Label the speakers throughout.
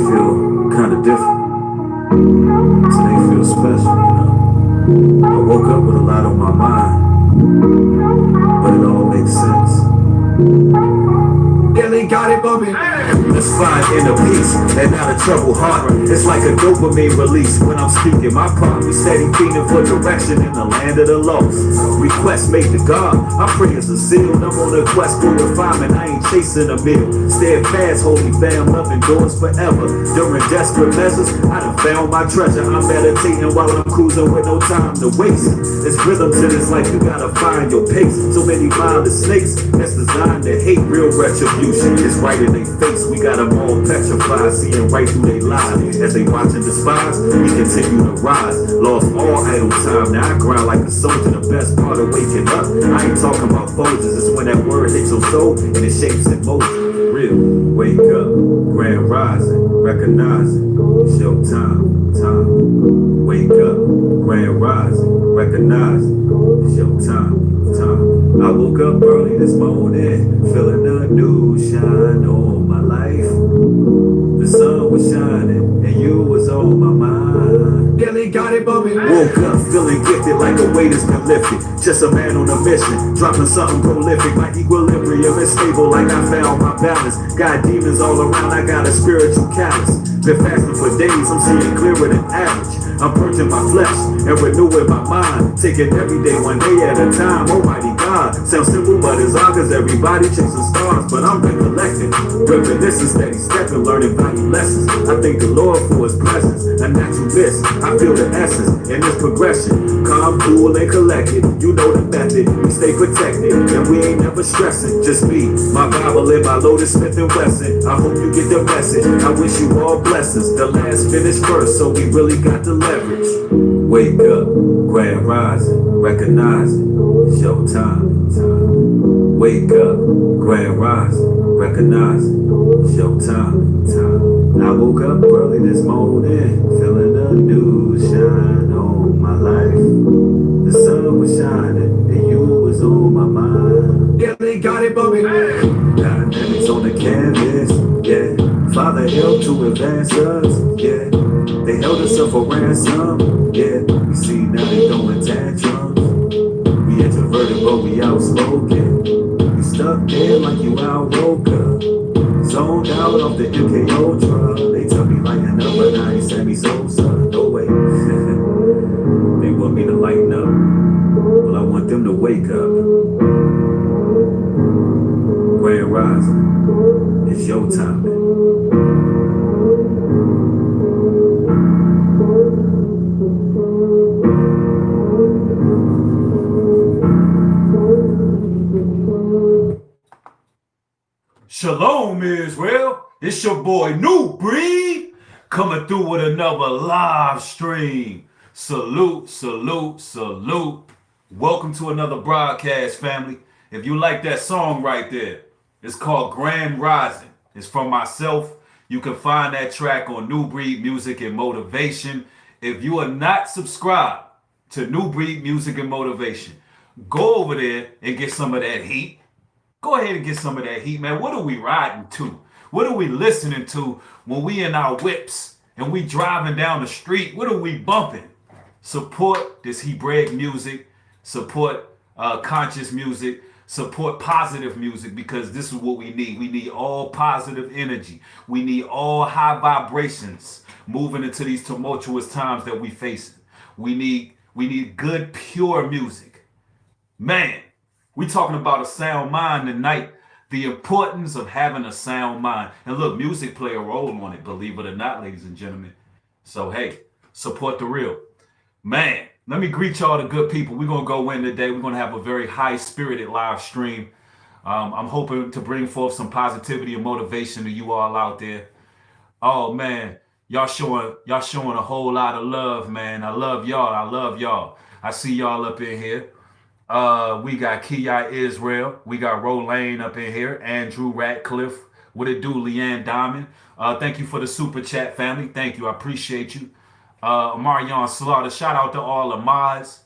Speaker 1: feel kind of different. Today feels special, I woke up with a lot on my mind, but it all makes sense. Really got it bumping. Let's find inner peace and not a troubled heart. It's like a dopamine release when I'm speaking my part. We steady feeding for direction in the land of the lost. Request made to God, my prayers are sealed. I'm on a quest for refinement, I ain't chasing a meal. Steadfast, holy fam, love endures forever. During desperate measures, I done found my treasure. I'm meditating while I'm cruising with no time to waste. There's rhythm to this life, you gotta find your pace. So many mindless snakes that's designed to hate. Real retribution is right in their face. We got them all petrified, seeing right through their lives. As they watch and despise, we continue to rise. Lost all idle time, now I grind like a soldier. The best part of waking up, I ain't talking about Folgers. It's when that word hits your soul and it shapes in motion. Real, wake up, grand rising, recognizing, it's your time. Wake up, grand rising, recognizing, it's your time. I woke up early this morning, feeling a new shine on my life. The sun was shining and you was on my mind. Really got it bumping. Woke up feeling gifted like a weight has been lifted. Just a man on a mission, dropping something prolific. My equilibrium is stable like I found my balance. Got demons all around, I got a spiritual callus. Been fasting for days, I'm seeing clearer than average. I'm purging my flesh and renewing my mind. Taking every day, one day at a time. Almighty God, sounds simple but it's odd, cause everybody chasing stars. But I'm recollecting, reminiscing, steady stepping, learning value lessons. I thank the Lord for his presence, a natural bliss. I feel the essence in this progression. Calm, cool, and collected, you know the method. We stay protected and we ain't never stressing. Just me, my Bible, and my Lotus Smith and Wesson. I hope you get the message, I wish you all blessings. The last finished verse, so we really got the leverage. Wake up, grand rising, recognizing, it's your time. Wake up, grand rising, recognizing, it's your time. I woke up early this morning, feeling a new shine on my life. The sun was shining and you was on my mind. Yeah, they got it bumping. Dynamics on the canvas, yeah. Father helped to advance us, yeah. They held us up for ransom, yeah. We see now they throwing tantrums. We introverted but we outspoken. We stuck there like you out woke up. Zoned out off the MK Ultra. They tell me lighten up but I ain't Sammy Sosa. No way. They want me to lighten up. Well, I want them to wake up. Grand rising. It's your time, man. Shalom, Israel. It's your boy New Breed coming through with another live stream. Salute. Welcome to another broadcast, family. If you like that song right there, it's called Grand Rising. It's from myself. You can find that track on New Breed Music and Motivation. If you are not subscribed to New Breed Music and Motivation, go over there and get some of that heat. Go ahead and get some of that heat, man. What are we riding to? What are we listening to when we in our whips and we driving down the street? What are we bumping? Support this Hebraic music. Support conscious music. Support positive music, because this is what we need. We need all positive energy. We need all high vibrations moving into these tumultuous times that we face. We need good, pure music. Man, we talking about a sound mind tonight. The importance of having a sound mind. And look, music play a role on it, believe it or not, ladies and gentlemen. So, hey, support the real. Man, let me greet y'all, the good people. We're going to go in today. We're going to have a very high-spirited live stream. I'm hoping to bring forth some positivity and motivation to you all out there. Oh, man, y'all showing a whole lot of love, man. I love y'all. I see y'all up in here. We got Kia Israel. We got Rolane up in here. Andrew Ratcliffe. What it do, Leanne Diamond? Thank you for the super chat, family. Thank you. I appreciate you. Marion Slaughter. Shout out to all the mods.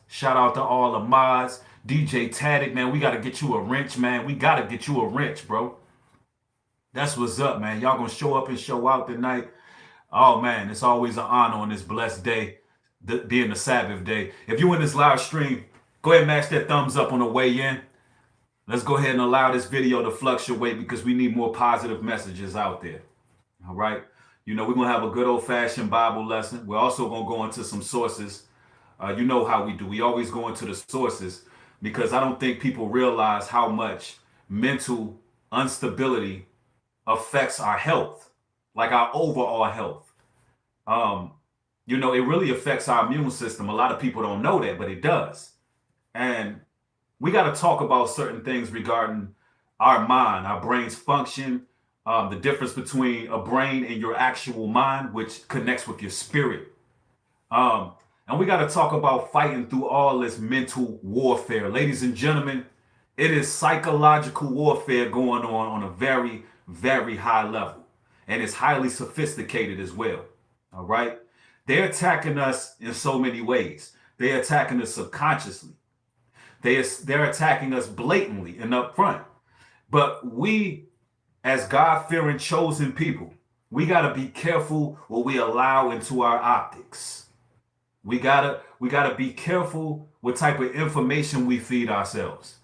Speaker 1: DJ Taddick, man. We got to get you a wrench, man. We got to get you a wrench, bro. That's what's up, man. Y'all going to show up and show out tonight. Oh man, it's always an honor on this blessed day, being the Sabbath day. If you're in this live stream, go ahead and mash that thumbs up on the way in. Let's go ahead and allow this video to fluctuate because we need more positive messages out there. All right. You know, we're going to have a good old fashioned Bible lesson. We're also going to go into some sources. You know how we do. We always go into the sources because I don't think people realize how much mental instability affects our health, like our overall health. You know, it really affects our immune system. A lot of people don't know that, but it does. And we got to talk about certain things regarding our mind, our brain's function, the difference between a brain and your actual mind, which connects with your spirit. And we got to talk about fighting through all this mental warfare. Ladies and gentlemen, it is psychological warfare going on a very, very high level. And it's highly sophisticated as well. All right. They're attacking us in so many ways. They're attacking us subconsciously. They're attacking us blatantly and up front. But we, as God-fearing chosen people, we got to be careful what we allow into our optics. We gotta be careful what type of information we feed ourselves.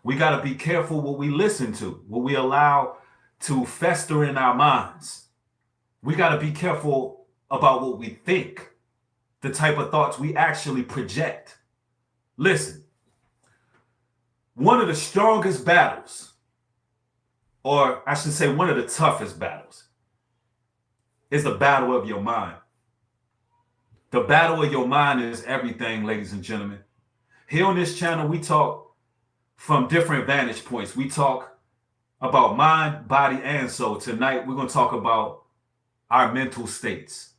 Speaker 1: We got to be careful what we listen to, what we allow to fester in our minds. We got to be careful about what we think, the type of thoughts we actually project. Listen, one of the strongest battles, or I should say one of the toughest battles, is the battle of your mind. The battle of your mind is everything, ladies and gentlemen. Here on this channel, we talk from different vantage points. We talk about mind, body, and soul. Tonight, we're going to talk about our mental states.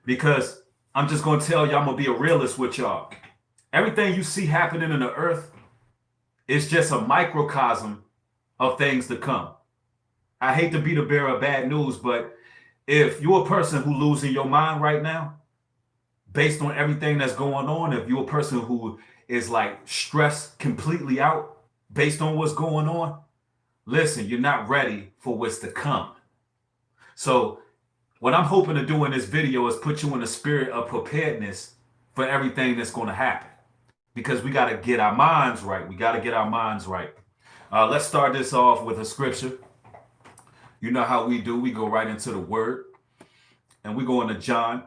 Speaker 1: Because I'm just going to tell you, I'm going to be a realist with y'all. Everything you see happening in the earth is just a microcosm of things to come. I hate to be the bearer of bad news, but if you're a person who's losing your mind right now, based on everything that's going on, if you're a person who is like stressed completely out based on what's going on, listen, you're not ready for what's to come. So what I'm hoping to do in this video is put you in a spirit of preparedness for everything that's going to happen, because we got to get our minds right. We got to get our minds right. Let's start this off with a scripture. You know how we do. We go right into the word, and we go into John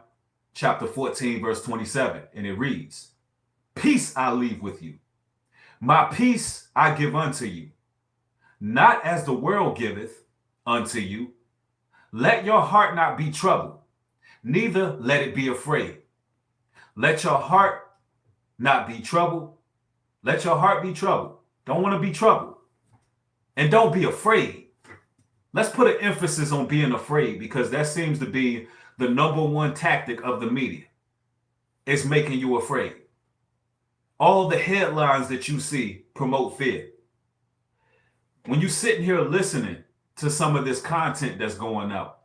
Speaker 1: chapter 14, verse 27, and it reads, "Peace I leave with you. My peace I give unto you. Not as the world giveth unto you. Let your heart not be troubled, neither let it be afraid. Let your heart not be troubled. Let your heart be troubled. Don't want to be troubled. And don't be afraid." Let's put an emphasis on being afraid, because that seems to be the number one tactic of the media. It's making you afraid. All the headlines that you see promote fear. When you're sitting here listening to some of this content that's going out,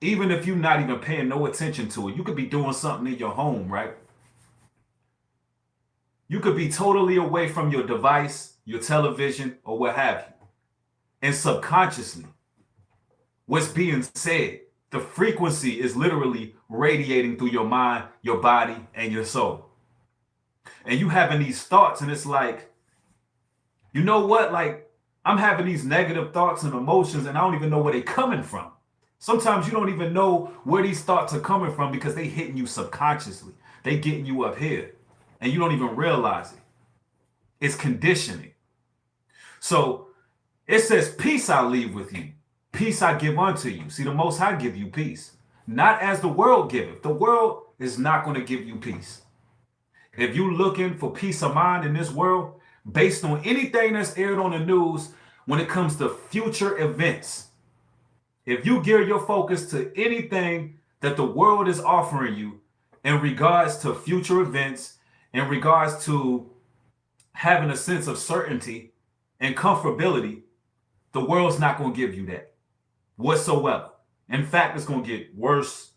Speaker 1: even if you're not even paying no attention to it, you could be doing something in your home, right? You could be totally away from your device, your television, or what have you. And subconsciously, what's being said, the frequency is literally radiating through your mind, your body, and your soul. And you having these thoughts, and it's like, you know what? Like, I'm having these negative thoughts and emotions, and I don't even know where they're coming from. Sometimes you don't even know where these thoughts are coming from because they hitting you subconsciously. They getting you up here, and you don't even realize it. It's conditioning. So it says, "Peace I leave with you. Peace I give unto you." See, the Most High give you peace. Not as the world giveth. The world is not going to give you peace. If you're looking for peace of mind in this world, based on anything that's aired on the news when it comes to future events, if you gear your focus to anything that the world is offering you in regards to future events, in regards to having a sense of certainty and comfortability, the world's not going to give you that whatsoever. In fact, it's going to get worse,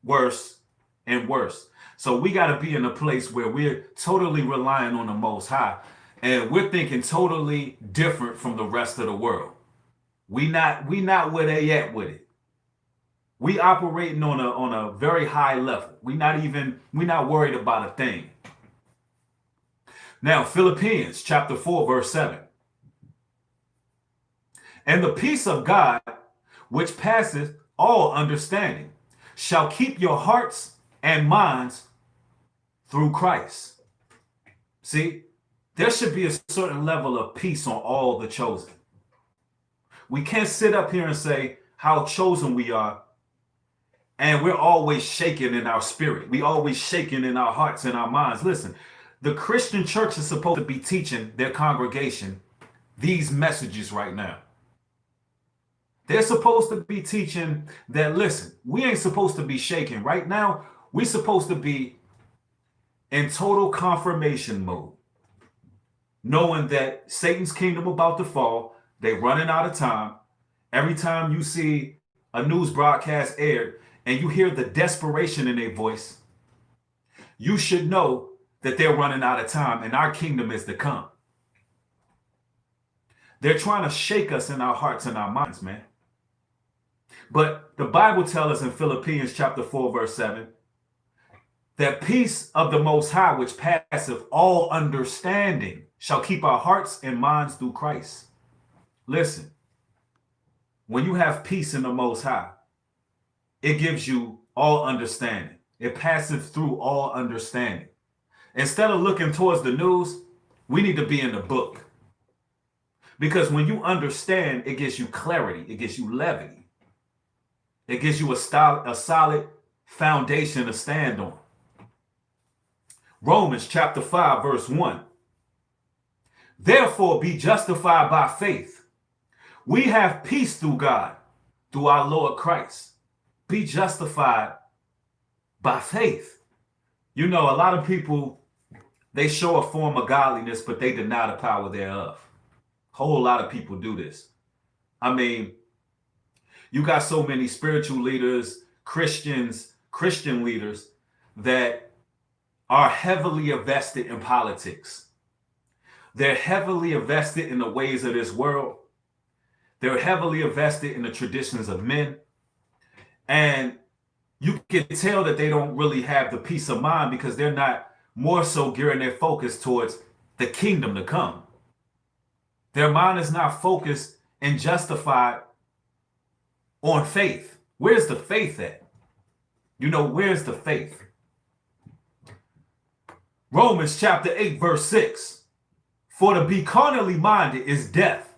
Speaker 1: worse, and worse. So we got to be in a place where we're totally relying on the Most High, and we're thinking totally different from the rest of the world. We not where they at with it. We operating on a very high level. We're not worried about a thing. Now, Philippians chapter 4, verse 7. And the peace of God, which passeth all understanding, shall keep your hearts and minds through Christ. See, there should be a certain level of peace on all the chosen. We can't sit up here and say how chosen we are, and we're always shaking in our spirit. We always shaking in our hearts and our minds. Listen, the Christian church is supposed to be teaching their congregation these messages right now. They're supposed to be teaching that, listen, we ain't supposed to be shaking. Right now, we're supposed to be in total confirmation mode, knowing that Satan's kingdom about to fall. They running out of time. Every time you see a news broadcast aired and you hear the desperation in their voice, you should know that they're running out of time and our kingdom is to come. They're trying to shake us in our hearts and our minds, man. But the Bible tells us in Philippians chapter 4, verse 7, that peace of the Most High, which passeth all understanding, shall keep our hearts and minds through Christ. Listen, when you have peace in the Most High, it gives you all understanding. It passes through all understanding. Instead of looking towards the news, we need to be in the book. Because when you understand, it gives you clarity. It gives you levity. It gives you a solid foundation to stand on. Romans chapter 5, verse 1. Therefore be justified by faith. We have peace through God, through our Lord Christ. Be justified by faith. You know, a lot of people, they show a form of godliness, but they deny the power thereof. A whole lot of people do this. I mean, you got so many spiritual leaders, Christian leaders that are heavily invested in politics. They're heavily invested in the ways of this world. They're heavily invested in the traditions of men. And you can tell that they don't really have the peace of mind because they're not more so gearing their focus towards the kingdom to come. Their mind is not focused and justified on faith. Where's the faith at? You know, where's the faith? Romans chapter 8, verse 6. For to be carnally minded is death,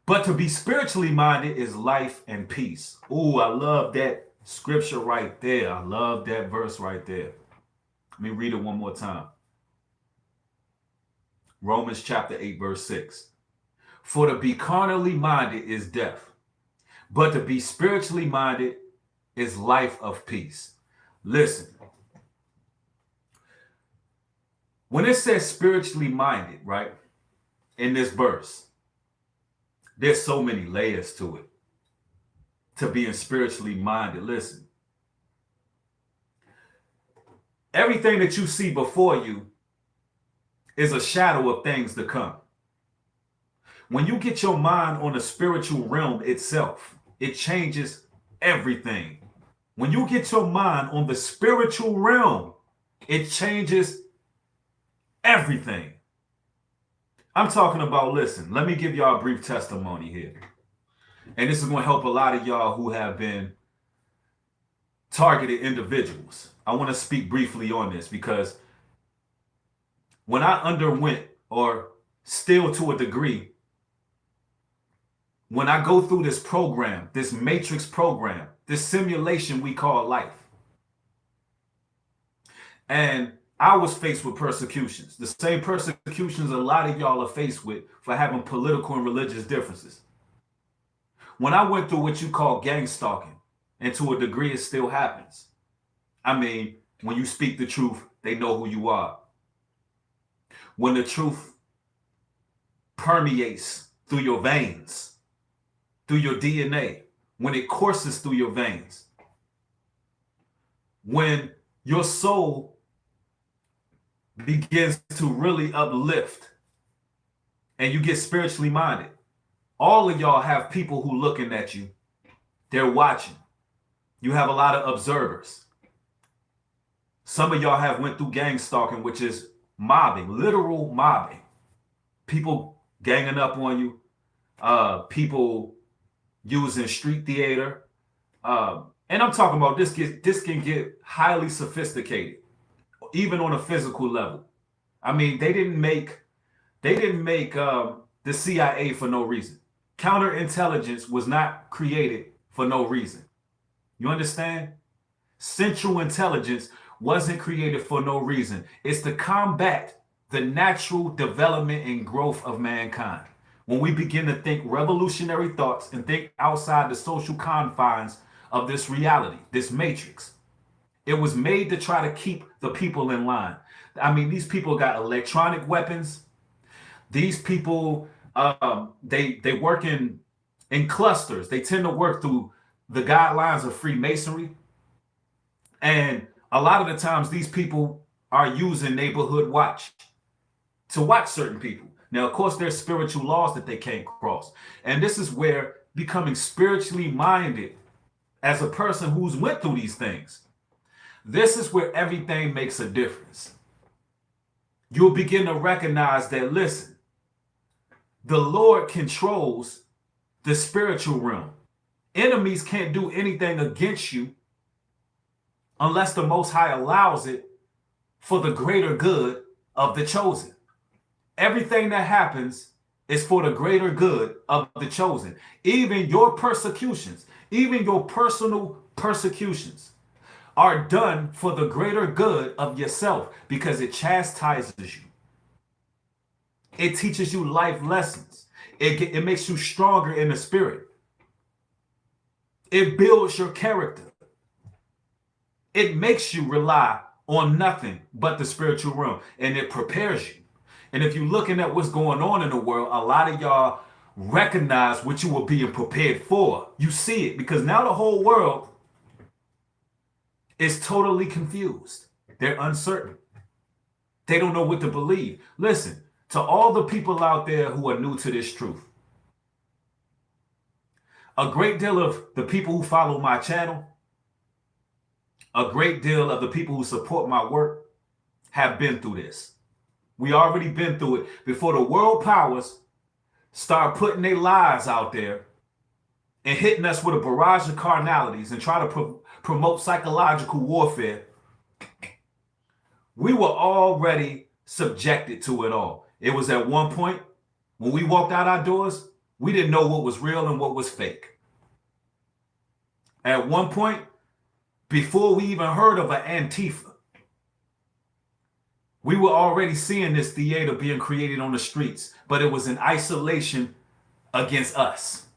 Speaker 1: but to be spiritually minded is life and peace. Oh, I love that scripture right there. I love that verse right there. Let me read it one more time. Romans chapter 8, verse 6. For to be carnally minded is death, but to be spiritually minded is life of peace. Listen, when it says spiritually minded, right, in this verse, there's so many layers to it. To being spiritually minded. Listen, everything that you see before you is a shadow of things to come. When you get your mind on the spiritual realm itself, it changes everything. When you get your mind on the spiritual realm, it changes everything. I'm talking about, listen, let me give y'all a brief testimony here. And this is going to help a lot of y'all who have been targeted individuals. I want to speak briefly on this because when I underwent, or still to a degree, when I go through this program, this matrix program, this simulation we call life, and I was faced with persecutions, the same persecutions a lot of y'all are faced with for having political and religious differences. When I went through what you call gang stalking, and to a degree it still happens. I mean, when you speak the truth, they know who you are. When the truth permeates through your veins, through your DNA, when it courses through your veins, when your soul begins to really uplift and you get spiritually minded, all of y'all have people who looking at you. They're watching. You have a lot of observers. Some of y'all have went through gang stalking, which is mobbing, literal mobbing. People ganging up on you, people using street theater. And I'm talking about this can get highly sophisticated, even on a physical level. I mean, they didn't make the CIA for no reason. Counterintelligence was not created for no reason. You understand? Central intelligence wasn't created for no reason. It's to combat the natural development and growth of mankind. When we begin to think revolutionary thoughts and think outside the social confines of this reality, this matrix, it was made to try to keep the people in line. I mean, these people got electronic weapons. These people, they work in clusters. They tend to work through the guidelines of Freemasonry. And a lot of the times these people are using neighborhood watch to watch certain people. Now, of course, there's spiritual laws that they can't cross. And this is where becoming spiritually minded as a person who's went through these things, this is where everything makes a difference. You'll begin to recognize that, listen, the Lord controls the spiritual realm. Enemies can't do anything against you unless the Most High allows it for the greater good of the chosen. Everything that happens is for the greater good of the chosen. Even your persecutions, even your personal persecutions are done for the greater good of yourself because it chastises you. It teaches you life lessons. It makes you stronger in the spirit. It builds your character. It makes you rely on nothing but the spiritual realm, and it prepares you. And if you're looking at what's going on in the world, a lot of y'all recognize what you were being prepared for. You see it because now the whole world is totally confused. They're uncertain. They don't know what to believe. Listen, to all the people out there who are new to this truth, a great deal of the people who follow my channel, a great deal of the people who support my work have been through this. We already been through it before the world powers start putting their lies out there and hitting us with a barrage of carnalities and try to promote psychological warfare. We were already subjected to it all. It was at one point when we walked out our doors, we didn't know what was real and what was fake. At one point, before we even heard of an Antifa, we were already seeing this theater being created on the streets, but it was in isolation against us.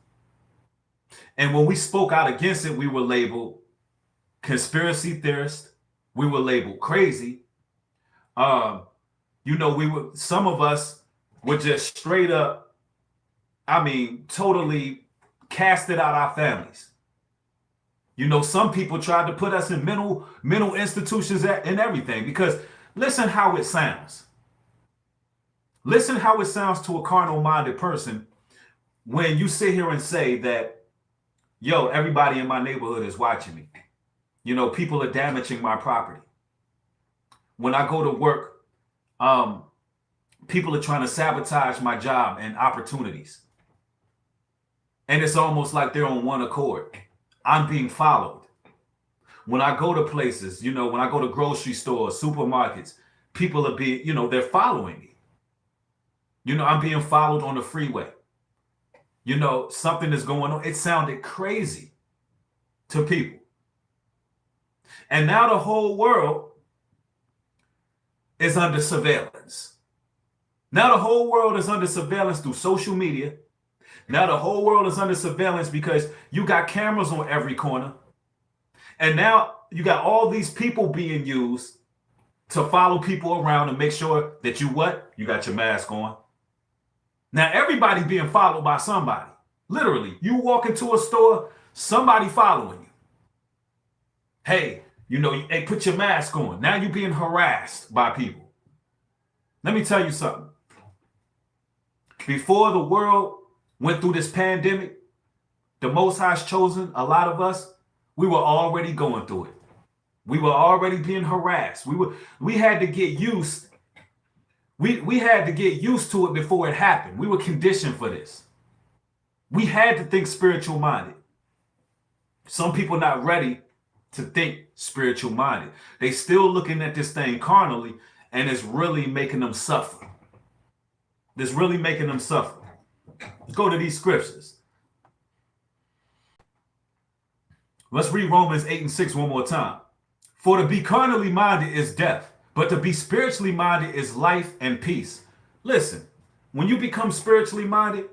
Speaker 1: And when we spoke out against it, we were labeled conspiracy theorists. We were labeled crazy. Some of us were just straight up, totally casted out our families. Some people tried to put us in mental institutions and everything because listen how it sounds. Listen how it sounds to a carnal-minded person when you sit here and say that, everybody in my neighborhood is watching me. People are damaging my property. When I go to work, people are trying to sabotage my job and opportunities. And it's almost like they're on one accord. I'm being followed. When I go to places, when I go to grocery stores, supermarkets, people are being, they're following me. I'm being followed on the freeway. Something is going on. It sounded crazy to people. And now the whole world is under surveillance. Now the whole world is under surveillance through social media. Now the whole world is under surveillance because you got cameras on every corner. And now you got all these people being used to follow people around and make sure that you got your mask on. Now everybody being followed by somebody. Literally, you walk into a store, somebody following you. Hey, hey, put your mask on. Now you're being harassed by people. Let me tell you something. Before the world went through this pandemic, the Most High's chosen, a lot of us,
Speaker 2: We were already going through it. We were already being harassed. We had to get used. We had to get used to it before it happened. We were conditioned for this. We had to think spiritual minded. Some people not ready to think spiritual minded. They still looking at this thing carnally, and it's really making them suffer. It's really making them suffer. Let's go to these scriptures. Let's read Romans 8:6 one more time. For to be carnally minded is death, but to be spiritually minded is life and peace. Listen, when you become spiritually minded,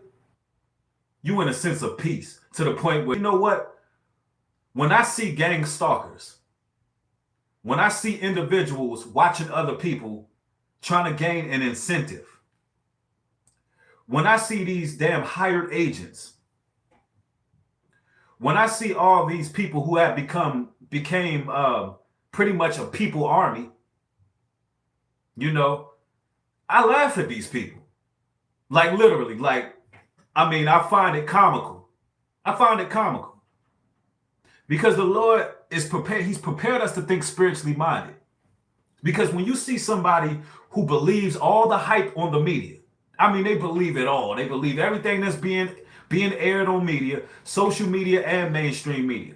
Speaker 2: you in a sense of peace, to the point where, you know what? When I see gang stalkers, when I see individuals watching other people trying to gain an incentive, when I see these damn hired agents, when I see all these people who have became pretty much a people army, you know, I laugh at these people. Like literally, I find it comical. I find it comical. Because the Lord is prepared. He's prepared us to think spiritually minded. Because when you see somebody who believes all the hype on the media, I mean, they believe it all. They believe everything that's being aired on media, social media and mainstream media.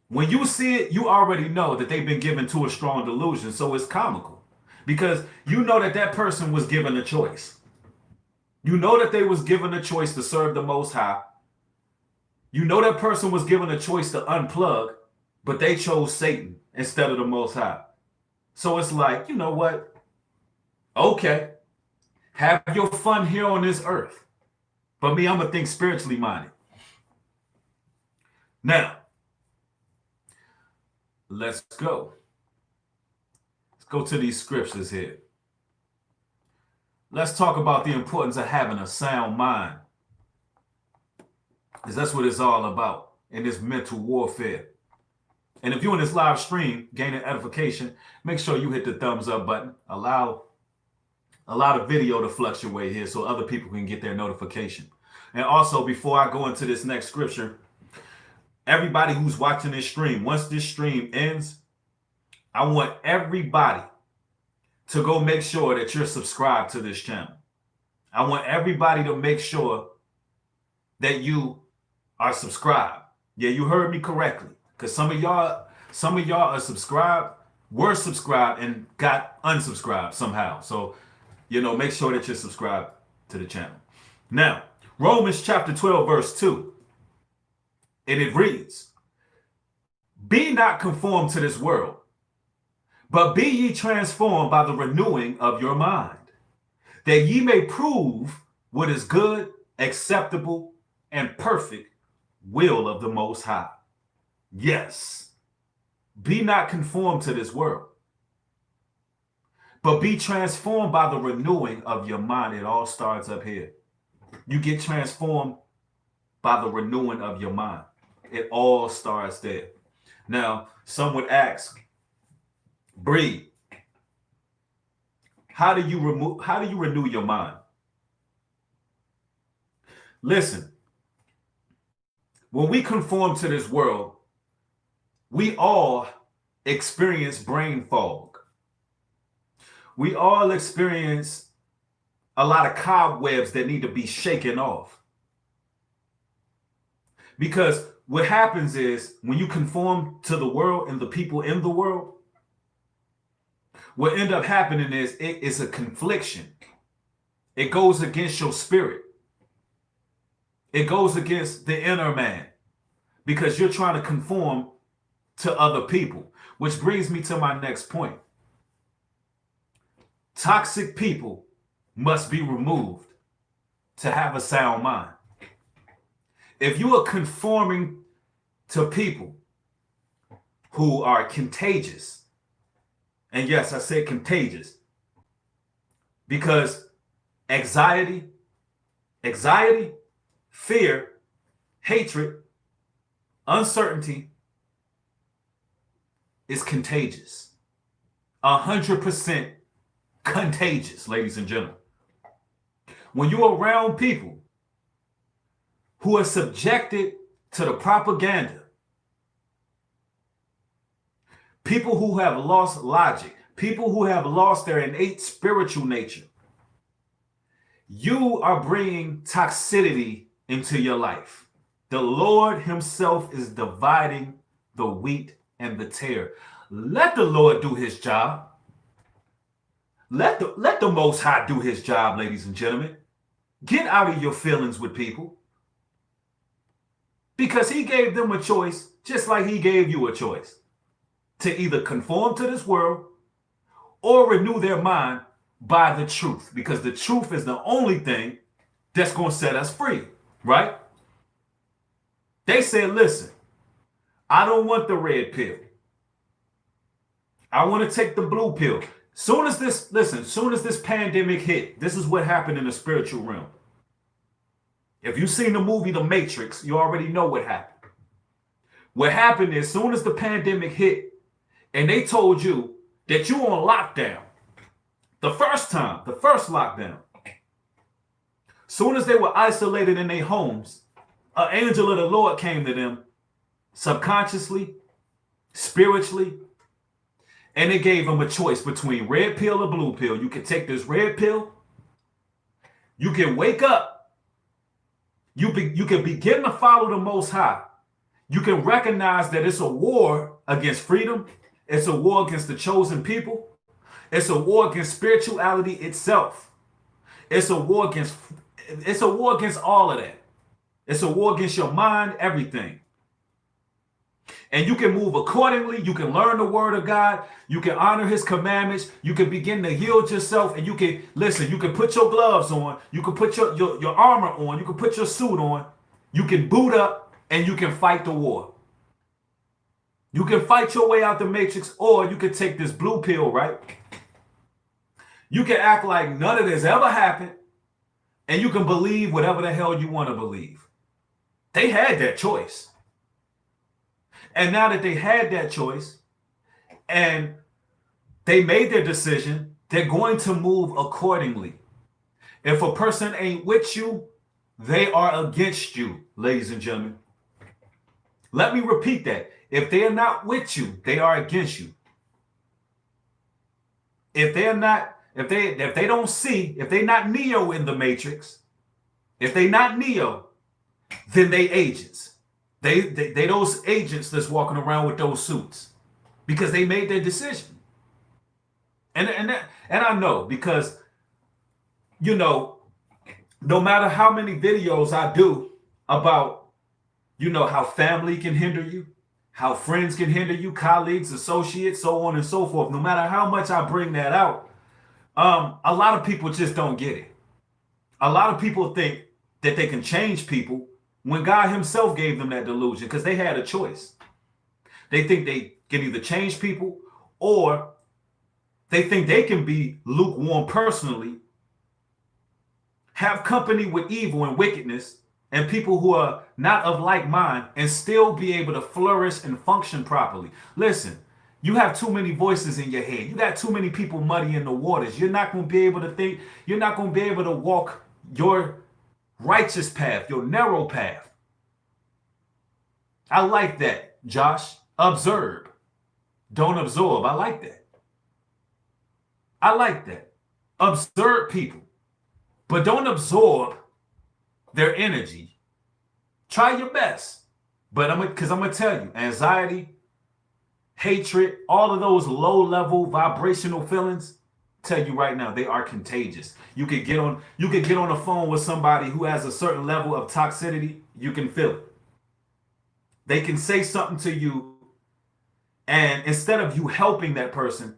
Speaker 2: When you see it, you already know that they've been given to a strong delusion. So it's comical because you know that that person was given a choice. You know that they was given a choice to serve the Most High. You know that person was given a choice to unplug, but they chose Satan instead of the Most High. So it's like, you know what? Okay, have your fun here on this earth. But me, I'm going to think spiritually minded. Now, let's go. Let's go to these scriptures here. Let's talk about the importance of having a sound mind. Because that's what it's all about in this mental warfare. And if you're in this live stream, gaining edification, make sure you hit the thumbs up button. Allow the video to fluctuate here so other people can get their notification. And also, before I go into this next scripture, everybody who's watching this stream, once this stream ends, I want everybody to go make sure that you're subscribed to this channel. I want everybody to make sure that you are subscribed. Yeah, you heard me correctly. Because some of y'all are subscribed, were subscribed, and got unsubscribed somehow. So, you know, make sure that you're subscribed to the channel. Now, Romans chapter 12, verse 2. And it reads, be not conformed to this world, but be ye transformed by the renewing of your mind, that ye may prove what is good, acceptable, and perfect will of the Most High. Yes, be not conformed to this world, but be transformed by the renewing of your mind. It all starts up here. You get transformed by the renewing of your mind. It all starts there. Now, some would ask, Bree, how do you renew your mind? Listen, when we conform to this world, we all experience brain fog. We all experience a lot of cobwebs that need to be shaken off. Because what happens is when you conform to the world and the people in the world, what ends up happening is it is a confliction. It goes against your spirit. It goes against the inner man because you're trying to conform to other people, which brings me to my next point. Toxic people must be removed to have a sound mind. If you are conforming to people who are contagious, and yes, I say contagious, because anxiety, fear, hatred, uncertainty is contagious. 100% contagious, ladies and gentlemen. When you're around people who are subjected to the propaganda people who have lost logic, people who have lost their innate spiritual nature. You are bringing toxicity into your life. The Lord himself is dividing the wheat and the tare. Let the Lord do his job. Let the Most High do his job, ladies and gentlemen. Get out of your feelings with people. Because he gave them a choice, just like he gave you a choice, to either conform to this world or renew their mind by the truth. Because the truth is the only thing that's going to set us free, right? They said, listen, I don't want the red pill. I want to take the blue pill. Soon as this pandemic hit, this is what happened in the spiritual realm. If you've seen the movie The Matrix, you already know what happened. What happened is, soon as the pandemic hit, and they told you that you on lockdown, the first lockdown, soon as they were isolated in their homes, an angel of the Lord came to them subconsciously, spiritually, and it gave them a choice between red pill or blue pill. You can take this red pill. You can wake up. You can begin to follow the Most High. You can recognize that it's a war against freedom. It's a war against the chosen people. It's a war against spirituality itself. It's a war against all of that. It's a war against your mind, everything. And you can move accordingly. You can learn the word of God. You can honor his commandments. You can begin to yield yourself. And you can, listen, you can put your gloves on. You can put your armor on. You can put your suit on. You can boot up and you can fight the war. You can fight your way out the matrix, or you can take this blue pill, right? You can act like none of this ever happened, and you can believe whatever the hell you want to believe. They had that choice. And now that they had that choice and they made their decision, they're going to move accordingly. If a person ain't with you, they are against you, ladies and gentlemen. Let me repeat that. If they are not with you, they are against you. If they don't see, if they're not Neo in the Matrix, if they not Neo, then they agents. They those agents that's walking around with those suits because they made their decision. And I know, because, you know, no matter how many videos I do about, you know, how family can hinder you, how friends can hinder you, colleagues, associates, so on and so forth, no matter how much I bring that out, a lot of people just don't get it. A lot of people think that they can change people when God himself gave them that delusion, because they had a choice. They think they can either change people, or they think they can be lukewarm personally, have company with evil and wickedness and people who are not of like mind, and still be able to flourish and function properly. Listen, you have too many voices in your head. You got too many people muddying the waters. You're not going to be able to think. You're not going to be able to walk your righteous path, your narrow path. I like that, Josh. Observe. Don't absorb. I like that. I like that. Observe people, but don't absorb their energy. Try your best. But because I'm going to tell you, anxiety, hatred, all of those low-level vibrational feelings, tell you right now, they are contagious. You could get on the phone with somebody who has a certain level of toxicity, you can feel it. They can say something to you, and instead of you helping that person,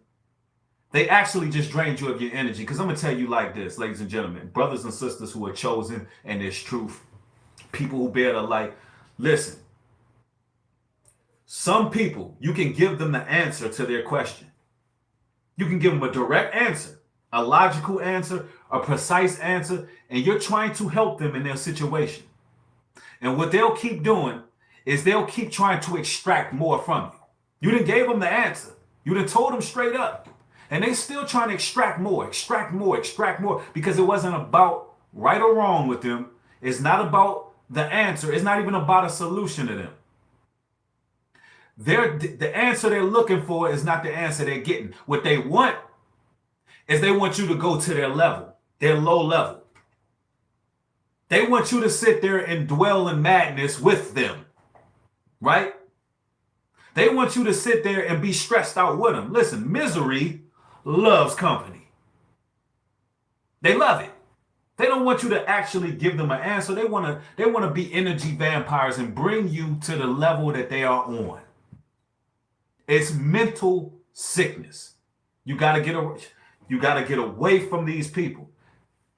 Speaker 2: they actually just drained you of your energy. Because I'm going to tell you like this, ladies and gentlemen, brothers and sisters who are chosen and there's truth, people who bear the light, listen. Some people, you can give them the answer to their question. You can give them a direct answer, a logical answer, a precise answer, and you're trying to help them in their situation. And what they'll keep doing is they'll keep trying to extract more from you. You done gave them the answer. You done told them straight up. And they still trying to extract more, because it wasn't about right or wrong with them. It's not about the answer. It's not even about a solution to them. the answer they're looking for is not the answer they're getting. What they want is they want you to go to their level, their low level. They want you to sit there and dwell in madness with them, right? They want you to sit there and be stressed out with them. Listen, misery loves company. They love it. They don't want you to actually give them an answer. They want to be energy vampires and bring you to the level that they are on. It's mental sickness. You got to get away from these people.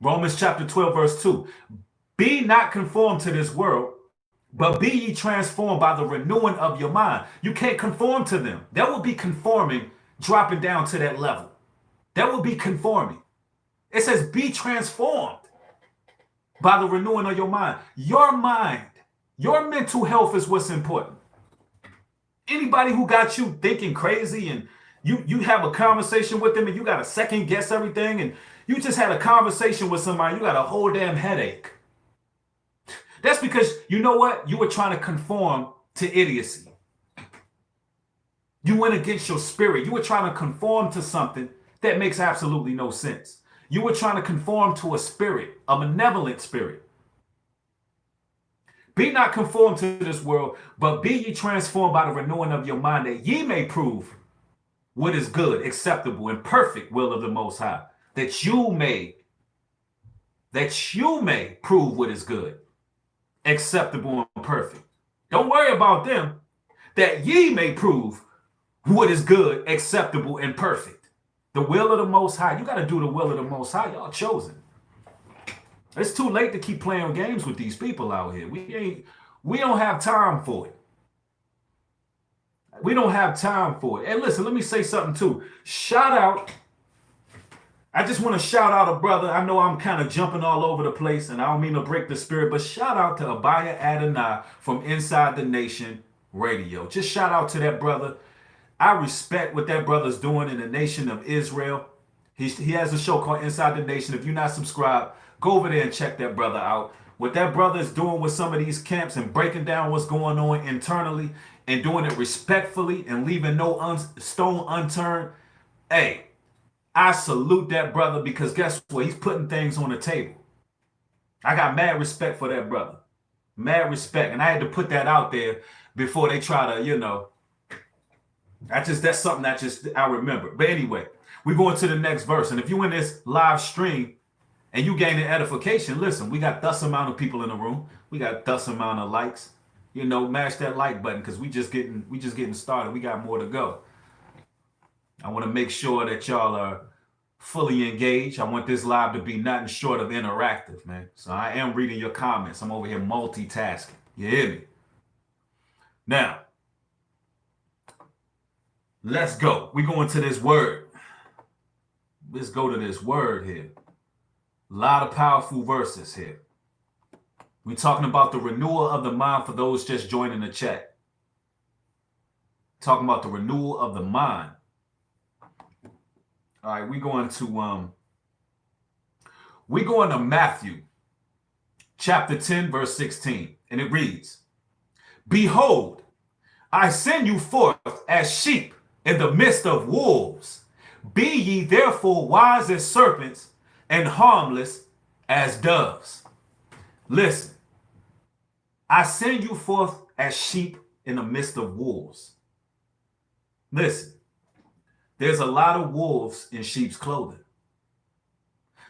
Speaker 2: Romans chapter 12 verse 2. Be not conformed to this world, but be ye transformed by the renewing of your mind. You can't conform to them. That will be conforming, dropping down to that level. That will be conforming. It says be transformed by the renewing of your mind. Your mind, your mental health is what's important. Anybody who got you thinking crazy and you have a conversation with them and you got to second guess everything and you just had a conversation with somebody, you got a whole damn headache. That's because, you know what? You were trying to conform to idiocy. You went against your spirit. You were trying to conform to something that makes absolutely no sense. You were trying to conform to a spirit, a malevolent spirit. Be not conformed to this world, but be ye transformed by the renewing of your mind, that ye may prove what is good, acceptable, and perfect will of the Most High. That you may prove what is good, acceptable, and perfect. Don't worry about them. That ye may prove what is good, acceptable, and perfect. The will of the Most High. You got to do the will of the Most High. Y'all chosen. It's too late to keep playing games with these people out here. We don't have time for it. We don't have time for it. And listen, let me say something too. Shout out. I just want to shout out a brother. I know I'm kind of jumping all over the place and I don't mean to break the spirit, but shout out to Abaya Adonai from Inside the Nation Radio. Just shout out to that brother. I respect what that brother's doing in the nation of Israel. He has a show called Inside the Nation. If you're not subscribed, go over there and check that brother out. What that brother is doing with some of these camps and breaking down what's going on internally and doing it respectfully and leaving no stone unturned. Hey, I salute that brother because guess what? He's putting things on the table. I got mad respect for that brother. Mad respect. And I had to put that out there before they try to, that's something I remember. But anyway, we're going to the next verse. And if you in this live stream and you gaining edification, listen, we got thus amount of people in the room. We got thus amount of likes. Mash that like button because we just getting started. We got more to go. I want to make sure that y'all are fully engaged. I want this live to be nothing short of interactive, man. So I am reading your comments. I'm over here multitasking. You hear me? Now, let's go. We're going to this word. Let's go to this word here. A lot of powerful verses here. We're talking about the renewal of the mind for those just joining the chat. Talking about the renewal of the mind. All right, we're going to Matthew chapter 10, verse 16. And it reads, Behold, I send you forth as sheep in the midst of wolves. Be ye therefore wise as serpents and harmless as doves. Listen, I send you forth as sheep in the midst of wolves. Listen, there's a lot of wolves in sheep's clothing.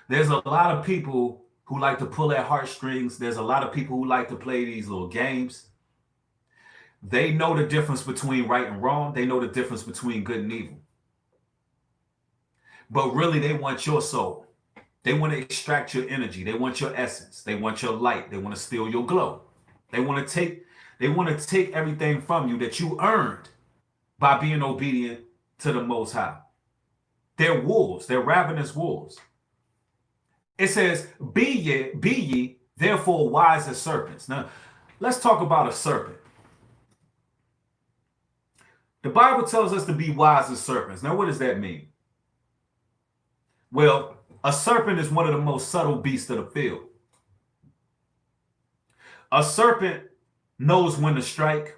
Speaker 2: There's a lot of people who like to pull at heartstrings. There's a lot of people who like to play these little games. They know the difference between right and wrong. They know the difference between good and evil. But really, they want your soul. They want to extract your energy. They want your essence. They want your light. They want to steal your glow. They want to take everything from you that you earned by being obedient to the Most High. They're wolves. They're ravenous wolves. It says, be ye therefore wise as serpents. Now, let's talk about a serpent. The Bible tells us to be wise as serpents. Now, what does that mean? Well, a serpent is one of the most subtle beasts of the field. A serpent knows when to strike.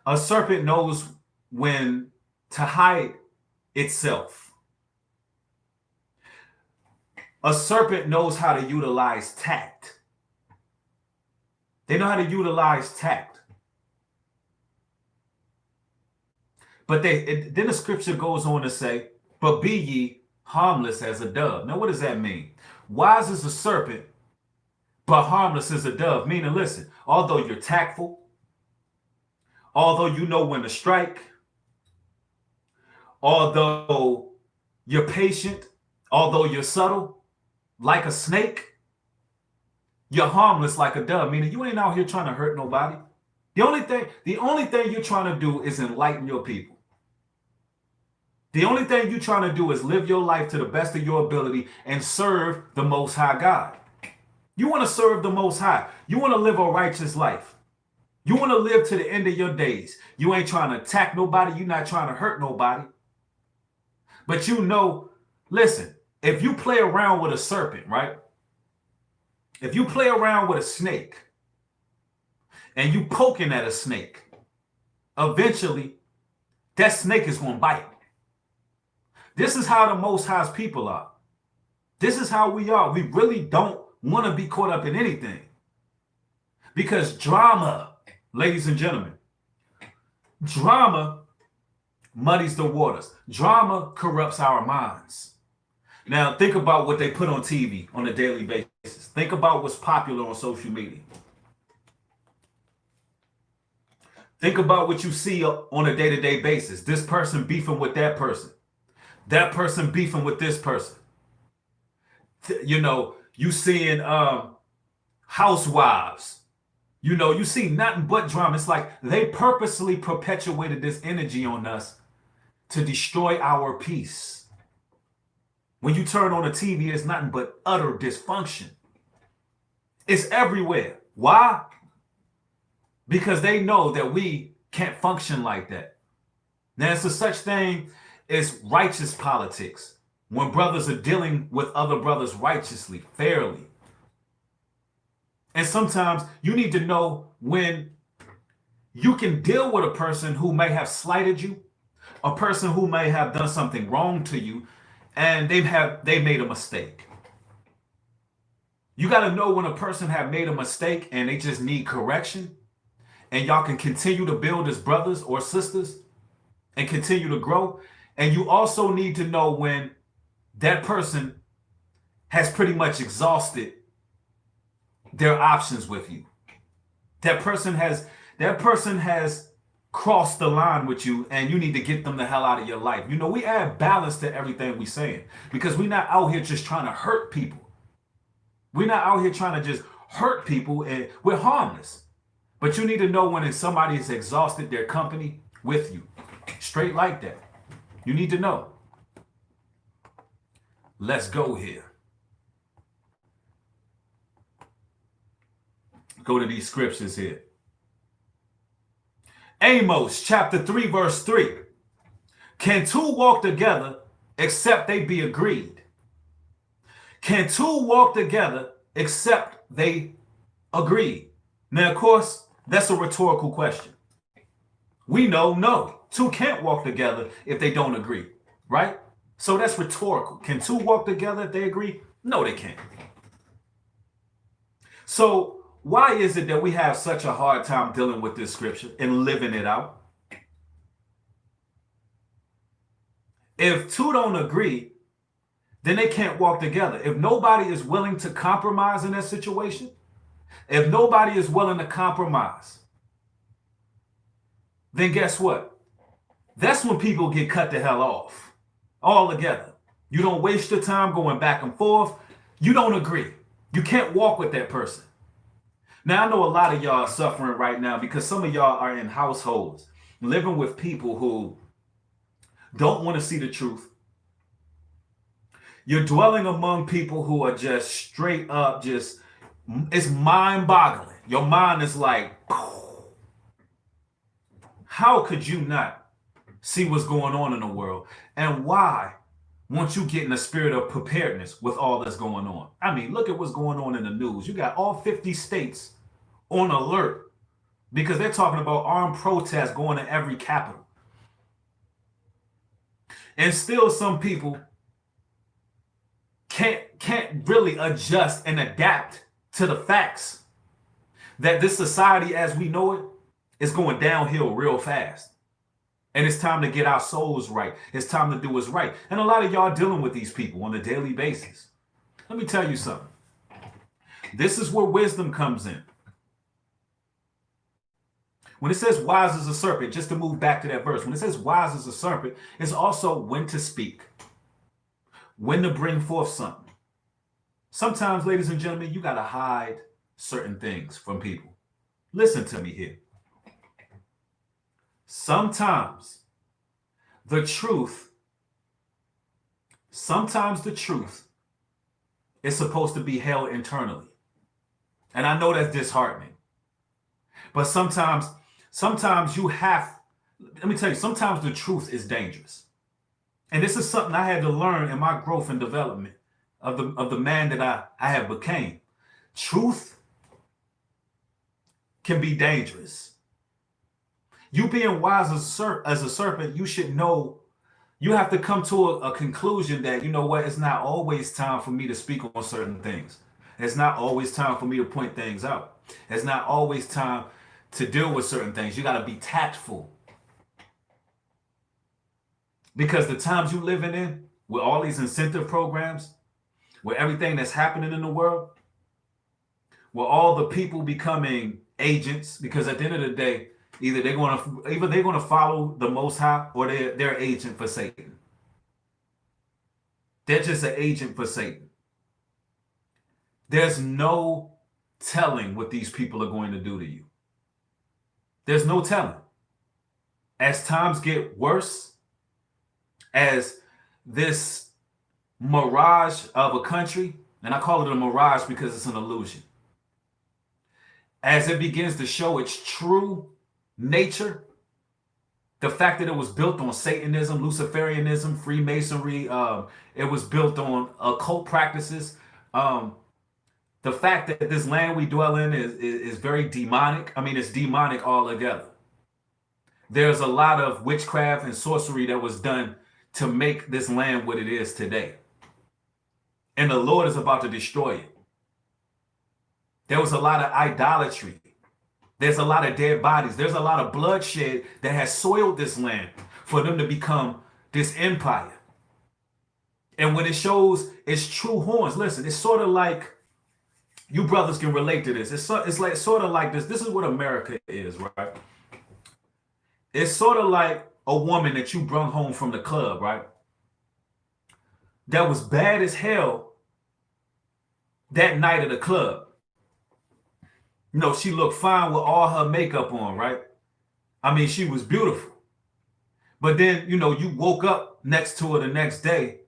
Speaker 2: A serpent knows when to hide itself. A serpent knows how to utilize tact. They know how to utilize tact. But then the scripture goes on to say, but be ye harmless as a dove. Now, what does that mean? Wise as a serpent, but harmless as a dove. Meaning, listen, although you're tactful, although you know when to strike, although you're patient, although you're subtle, like a snake, you're harmless like a dove. Meaning you ain't out here trying to hurt nobody. The only thing you're trying to do is enlighten your people. The only thing you're trying to do is live your life to the best of your ability and serve the Most High God. You want to serve the Most High. You want to live a righteous life. You want to live to the end of your days. You ain't trying to attack nobody. You're not trying to hurt nobody. But you know, listen, if you play around with a serpent, right? If you play around with a snake and you poking at a snake, eventually that snake is going to bite. This is how the Most High's people are. This is how we are. We really don't want to be caught up in anything. Because drama, ladies and gentlemen, drama muddies the waters. Drama corrupts our minds. Now, think about what they put on TV on a daily basis. Think about what's popular on social media. Think about what you see on a day-to-day basis. This person beefing with that person. That person beefing with this person. You know, you seeing housewives. You know, you see nothing but drama. It's like they purposely perpetuated this energy on us to destroy our peace. When you turn on the TV, it's nothing but utter dysfunction. It's everywhere. Why? Because they know that we can't function like that. Now, it's a such thing as righteous politics, when brothers are dealing with other brothers righteously, fairly. And sometimes you need to know when you can deal with a person who may have slighted you, a person who may have done something wrong to you, and they made a mistake. You got to know when a person have made a mistake and they just need correction, and y'all can continue to build as brothers or sisters and continue to grow. And you also need to know when that person has pretty much exhausted their options with you. That person has crossed the line with you, and you need to get them the hell out of your life. You know, we add balance to everything we're saying, because we're not out here just trying to hurt people. We're not out here trying to just hurt people, and we're harmless. But you need to know when somebody has exhausted their company with you. Straight like that. You need to know. Let's go here. Go to these scriptures here. Amos chapter 3 verse 3. Can two walk together except they be agreed? Can two walk together except they agree? Now, of course, that's a rhetorical question. We know no. Two can't walk together if they don't agree, right? So that's rhetorical. Can two walk together if they agree? No, they can't. So why is it that we have such a hard time dealing with this scripture and living it out? If two don't agree, then they can't walk together. If nobody is willing to compromise in that situation, if nobody is willing to compromise, then guess what? That's when people get cut the hell off altogether. You don't waste your time going back and forth. You don't agree. You can't walk with that person. Now, I know a lot of y'all are suffering right now because some of y'all are in households living with people who don't want to see the truth. You're dwelling among people who are just straight up, it's mind-boggling. Your mind is like, how could you not see what's going on in the world? And why won't you get in a spirit of preparedness with all that's going on? I mean, look at what's going on in the news. You got all 50 states on alert because they're talking about armed protests going to every capital. And still some people can't really adjust and adapt to the facts that this society as we know it is going downhill real fast. And it's time to get our souls right. It's time to do what's right. And a lot of y'all dealing with these people on a daily basis. Let me tell you something. This is where wisdom comes in. When it says wise as a serpent, just to move back to that verse, when it says wise as a serpent, it's also when to speak, when to bring forth something. Sometimes, ladies and gentlemen, you got to hide certain things from people. Listen to me here. Sometimes the truth is supposed to be held internally. And I know that's disheartening. But sometimes you have, let me tell you, sometimes the truth is dangerous. And this is something I had to learn in my growth and development of the man that I have became. Truth can be dangerous. You being wise as a serpent, you should know, you have to come to a conclusion that, you know what, it's not always time for me to speak on certain things. It's not always time for me to point things out. It's not always time to deal with certain things. You got to be tactful. Because the times you living in, with all these incentive programs, with everything that's happening in the world, with all the people becoming agents, because at the end of the day, either they're going to follow the Most High or they're an agent for Satan. They're just an agent for Satan. There's no telling what these people are going to do to you. There's no telling. As times get worse, as this mirage of a country, and I call it a mirage because it's an illusion, as it begins to show its true nature, the fact that it was built on Satanism, Luciferianism, Freemasonry, it was built on occult practices. The fact that this land we dwell in is very demonic. I mean, it's demonic altogether. There's a lot of witchcraft and sorcery that was done to make this land what it is today. And the Lord is about to destroy it. There was a lot of idolatry. There's a lot of dead bodies. There's a lot of bloodshed that has soiled this land for them to become this empire. And when it shows its true horns, listen, it's sort of like, you brothers can relate to this. It's like sort of like this. This is what America is, right? It's sort of like a woman that you brung home from the club, right? That was bad as hell that night at the club. You know, she looked fine with all her makeup on, right? I mean, she was beautiful. But then, you know, you woke up next to her the next day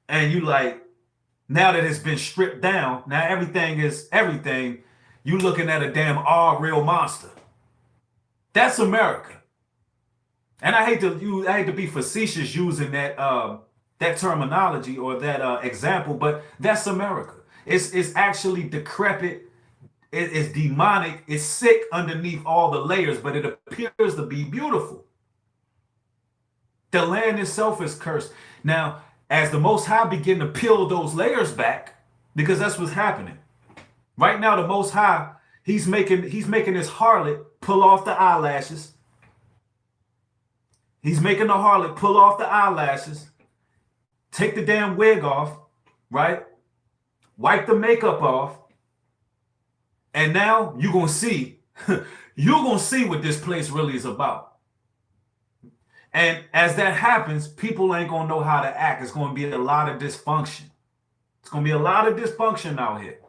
Speaker 2: and you like, now that it's been stripped down, now everything is everything. You looking at a damn real monster. That's America. And I hate to be facetious using that that terminology or that example, but that's America. It's actually decrepit. It's demonic. It's sick underneath all the layers, but it appears to be beautiful. The land itself is cursed. Now, as the Most High begin to peel those layers back, because that's what's happening. Right now, the Most High, he's making this harlot pull off the eyelashes. He's making the harlot pull off the eyelashes, take the damn wig off, right? Wipe the makeup off. And now you're going to see, what this place really is about. And as that happens, people ain't going to know how to act. It's going to be a lot of dysfunction. It's going to be a lot of dysfunction out here.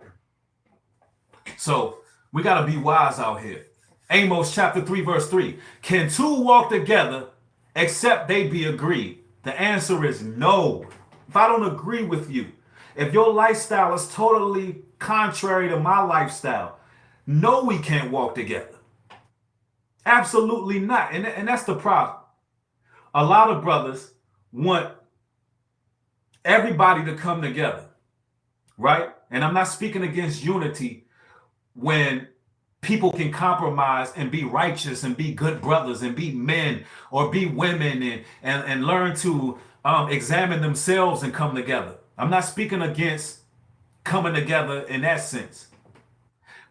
Speaker 2: So we got to be wise out here. Amos chapter 3, verse 3. Can two walk together except they be agreed? The answer is no. If I don't agree with you, if your lifestyle is totally contrary to my lifestyle, no, we can't walk together. Absolutely not. And that's the problem. A lot of brothers want everybody to come together, right? And I'm not speaking against unity when people can compromise and be righteous and be good brothers and be men or be women and learn to examine themselves and come together. I'm not speaking against coming together in that sense.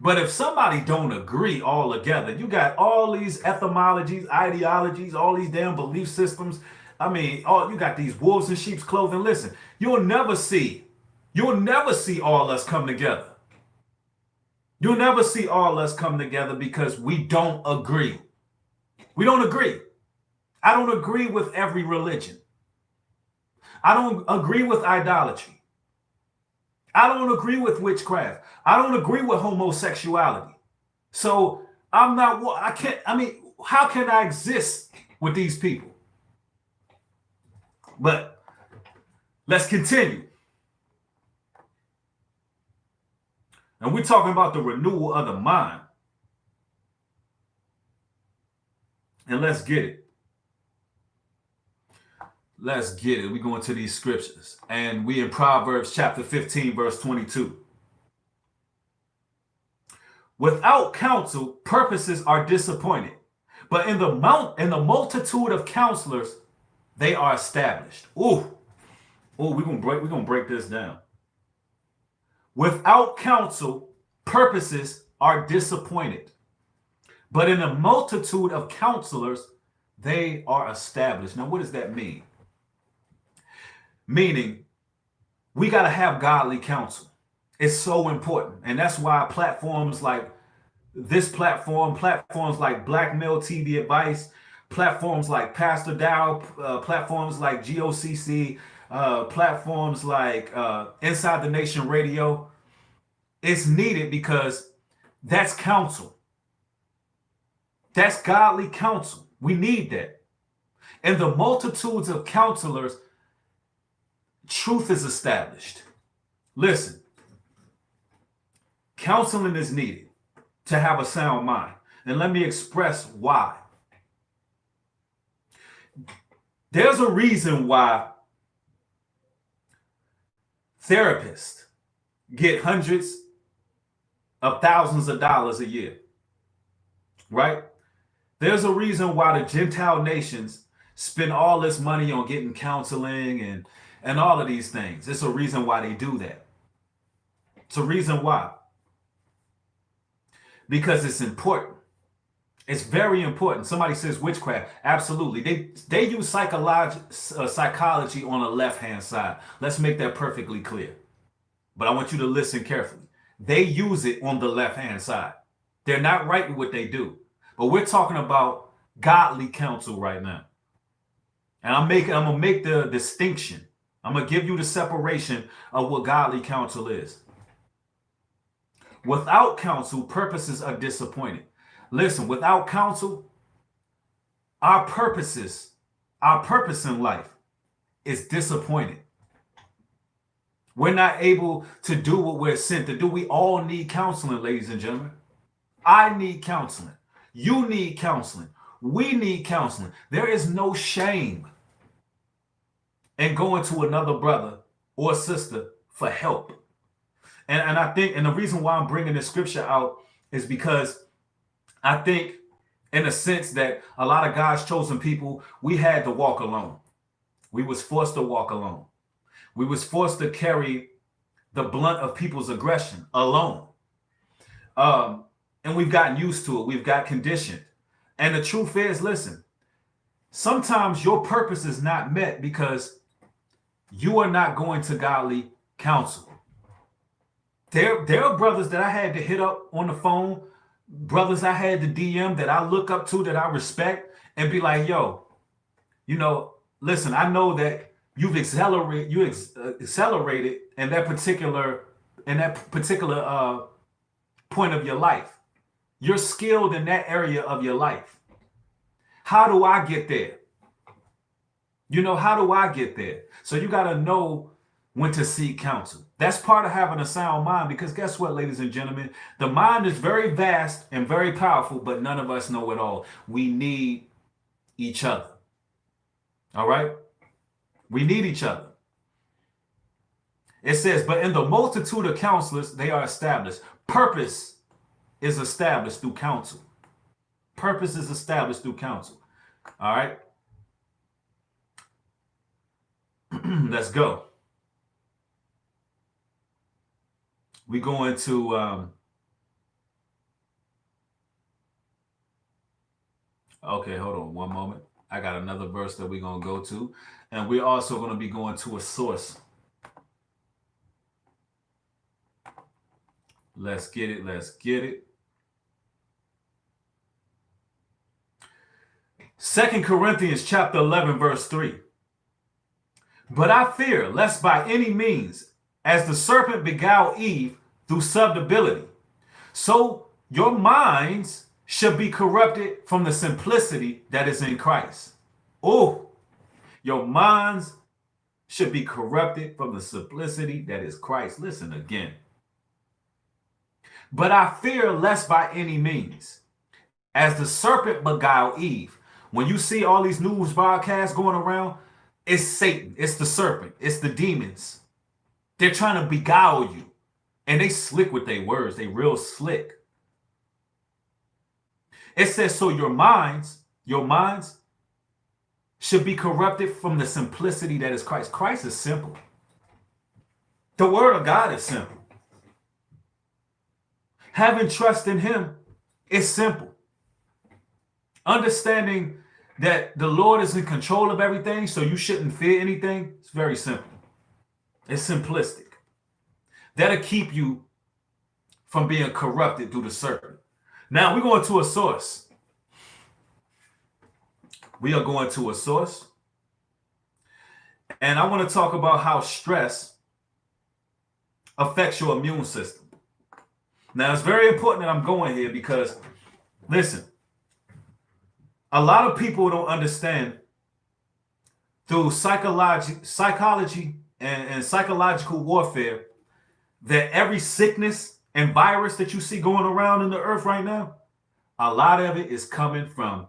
Speaker 2: But if somebody don't agree all together, you got all these etymologies, ideologies, all these damn belief systems. I mean, you got these wolves in sheep's clothing. Listen, you'll never see all us come together. You'll never see all us come together because we don't agree. We don't agree. I don't agree with every religion. I don't agree with idolatry. I don't agree with witchcraft. I don't agree with homosexuality. So how can I exist with these people? But let's continue. And we're talking about the renewal of the mind. And let's get it. Let's get it. We're going to these scriptures. And we in Proverbs chapter 15, verse 22. Without counsel, purposes are disappointed. But in the multitude of counselors, they are established. We're gonna break this down. Without counsel, purposes are disappointed. But in a multitude of counselors, they are established. Now, what does that mean? Meaning, we got to have godly counsel. It's so important. And that's why platforms like this platforms like Black Male TV Advice, platforms like Pastor Dow, platforms like GOCC, platforms like Inside the Nation Radio, it's needed because that's counsel. That's godly counsel. We need that. And the multitudes of counselors, truth is established. Listen, counseling is needed to have a sound mind. And let me express why. There's a reason why therapists get hundreds of thousands of dollars a year, right? There's a reason why the Gentile nations spend all this money on getting counseling and all of these things. It's a reason why they do that. It's a reason why. Because it's important. It's very important. Somebody says witchcraft. Absolutely. They use psychology on the left-hand side. Let's make that perfectly clear. But I want you to listen carefully. They use it on the left-hand side. They're not right with what they do. But we're talking about godly counsel right now. And I'm gonna make the distinction. I'm gonna give you the separation of what godly counsel is. Without counsel, purposes are disappointed. Listen, without counsel, our purpose in life is disappointed. We're not able to do what we're sent to do. We all need counseling, ladies and gentlemen. I need counseling. You need counseling. We need counseling. There is no shame in going to another brother or sister for help. And I think, and the reason why I'm bringing this scripture out is because I think, in a sense, that a lot of God's chosen people, we had to walk alone. We was forced to walk alone. We was forced to carry the blunt of people's aggression alone. And we've gotten used to it. We've got conditioned. And the truth is, listen, sometimes your purpose is not met because you are not going to godly counsel. There are brothers that I had to hit up on the phone, brothers I had to DM that I look up to, that I respect, and be like, yo, listen, I know that you've accelerated in that particular point of your life. You're skilled in that area of your life. How do I get there? How do I get there? So you got to know when to seek counsel. That's part of having a sound mind, because guess what, ladies and gentlemen? The mind is very vast and very powerful, but none of us know it all. We need each other. All right? We need each other. It says, but in the multitude of counselors, they are established. Purpose is established through counsel. Purpose is established through counsel. All right. Let's go. We go into okay, hold on one moment. I got another verse that we're going to go to. And we're also going to be going to a source. Let's get it. Let's get it. 2 Corinthians chapter 11, verse 3. But I fear, lest by any means, as the serpent beguiled Eve through subtlety, so your minds should be corrupted from the simplicity that is in Christ. Oh, your minds should be corrupted from the simplicity that is Christ. Listen again. But I fear lest by any means, as the serpent beguiled Eve. When you see all these news broadcasts going around, it's Satan, it's the serpent, it's the demons. They're trying to beguile you. And they slick with their words. They real slick. It says, so your minds should be corrupted from the simplicity that is Christ. Christ is simple. The word of God is simple. Having trust in him is simple. Understanding that the Lord is in control of everything, so you shouldn't fear anything, it's very simple. It's simplistic. That'll keep you from being corrupted through the serpent. Now we're going to a source. We are going to a source. And I want to talk about how stress affects your immune system. Now, it's very important that I'm going here because, listen, a lot of people don't understand through psychology and psychological warfare that every sickness and virus that you see going around in the earth right now, a lot of it is coming from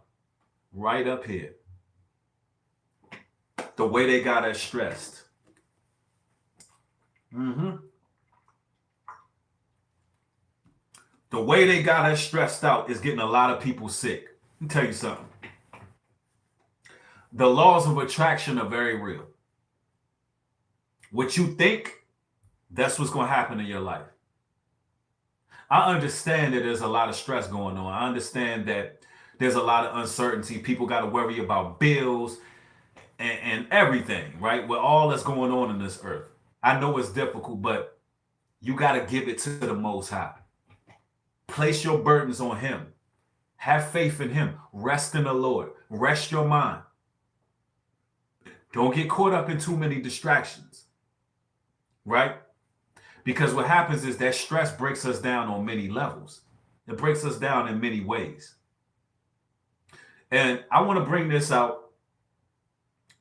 Speaker 2: right up here. The way they got us stressed. The way they got us stressed out is getting a lot of people sick. Let me tell you something. The laws of attraction are very real. What you think, that's what's going to happen in your life. I understand that there's a lot of stress going on. I understand that there's a lot of uncertainty. People got to worry about bills and everything, right? With all that's going on in this earth. I know it's difficult, but you got to give it to the Most High. Place your burdens on him. Have faith in him. Rest in the Lord. Rest your mind. Don't get caught up in too many distractions, right? Because what happens is that stress breaks us down on many levels. It breaks us down in many ways. And I want to bring this out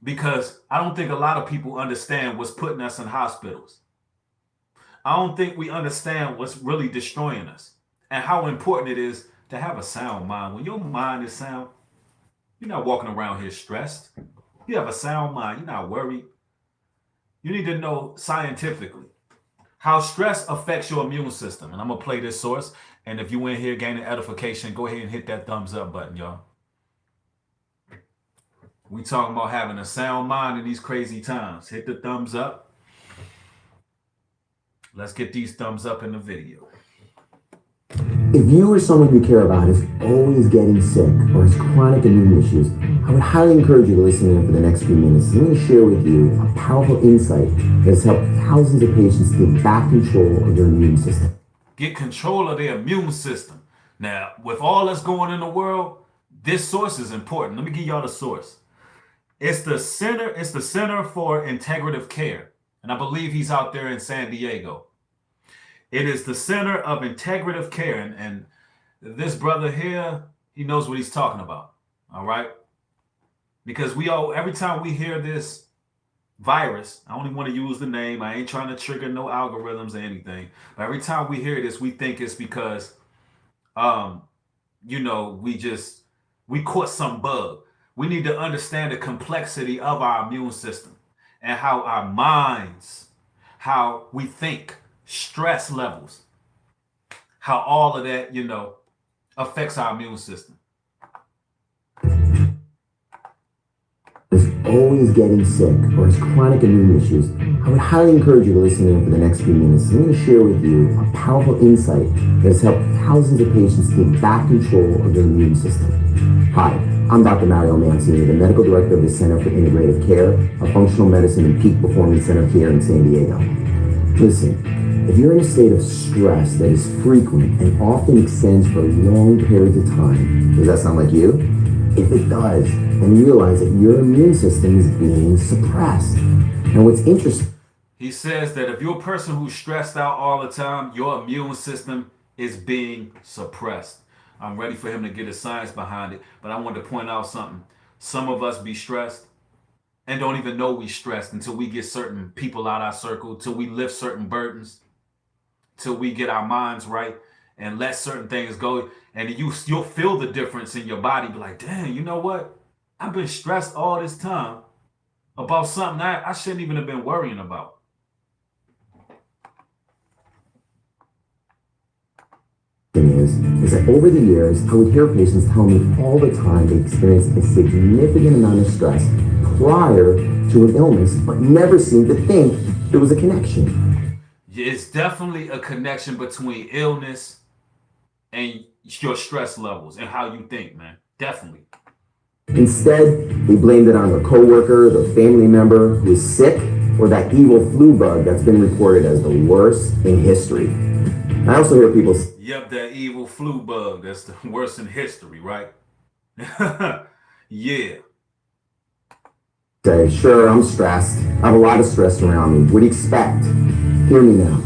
Speaker 2: because I don't think a lot of people understand what's putting us in hospitals. I don't think we understand what's really destroying us and how important it is to have a sound mind. When your mind is sound, you're not walking around here stressed. You have a sound mind. You're not worried. You need to know scientifically how stress affects your immune system. And I'm going to play this source. And if you in here gaining edification, go ahead and hit that thumbs up button, y'all. We talking about having a sound mind in these crazy times. Hit the thumbs up. Let's get these thumbs up in the video.
Speaker 3: If you or someone you care about is always getting sick or has chronic immune issues, I would highly encourage you to listen in for the next few minutes. I'm going to share with you a powerful insight that has helped thousands of patients get back control of their immune system.
Speaker 2: Get control of their immune system. Now, with all that's going on in the world, this source is important. Let me give y'all the source. It's the Center for Integrative Care. And I believe he's out there in San Diego. It is the Center of Integrative Care. And this brother here, he knows what he's talking about. All right. Because every time we hear this virus, I only want to use the name. I ain't trying to trigger no algorithms or anything. But every time we hear this, we think it's because, we caught some bug. We need to understand the complexity of our immune system and how our minds, how we think, stress levels. how all of that, affects our immune system.
Speaker 3: Is always getting sick or has chronic immune issues, I would highly encourage you to listen in for the next few minutes. I'm going to share with you a powerful insight that has helped thousands of patients take back control of their immune system. Hi, I'm Dr. Mario Mancini, the Medical Director of the Center for Integrative Care, a functional medicine and peak performance center here in San Diego. Listen, if you're in a state of stress that is frequent and often extends for long periods of time, does that sound like you? If it does, then realize that your immune system is being suppressed. Now what's interesting,
Speaker 2: He says that if you're a person who's stressed out all the time, your immune system is being suppressed. I'm ready for him to get his science behind it, but I wanted to point out something. Some of us be stressed and don't even know we stressed until we get certain people out our circle, till we lift certain burdens, till we get our minds right and let certain things go. And you'll feel the difference in your body. Be like, dang, you know what? I've been stressed all this time about something I shouldn't even have been worrying about.
Speaker 3: is that over the years, I would hear patients tell me all the time they experienced a significant amount of stress prior to an illness, but never seemed to think there was a connection.
Speaker 2: It's definitely a connection between illness and your stress levels and how you think, man. Definitely.
Speaker 3: Instead, they blamed it on their coworker, their family member who is sick, or that evil flu bug that's been reported as the worst in history. I also hear people say,
Speaker 2: yep, that evil flu bug that's the worst in history, right? Yeah.
Speaker 3: Sure, I'm stressed. I have a lot of stress around me. What do you expect? Hear me now.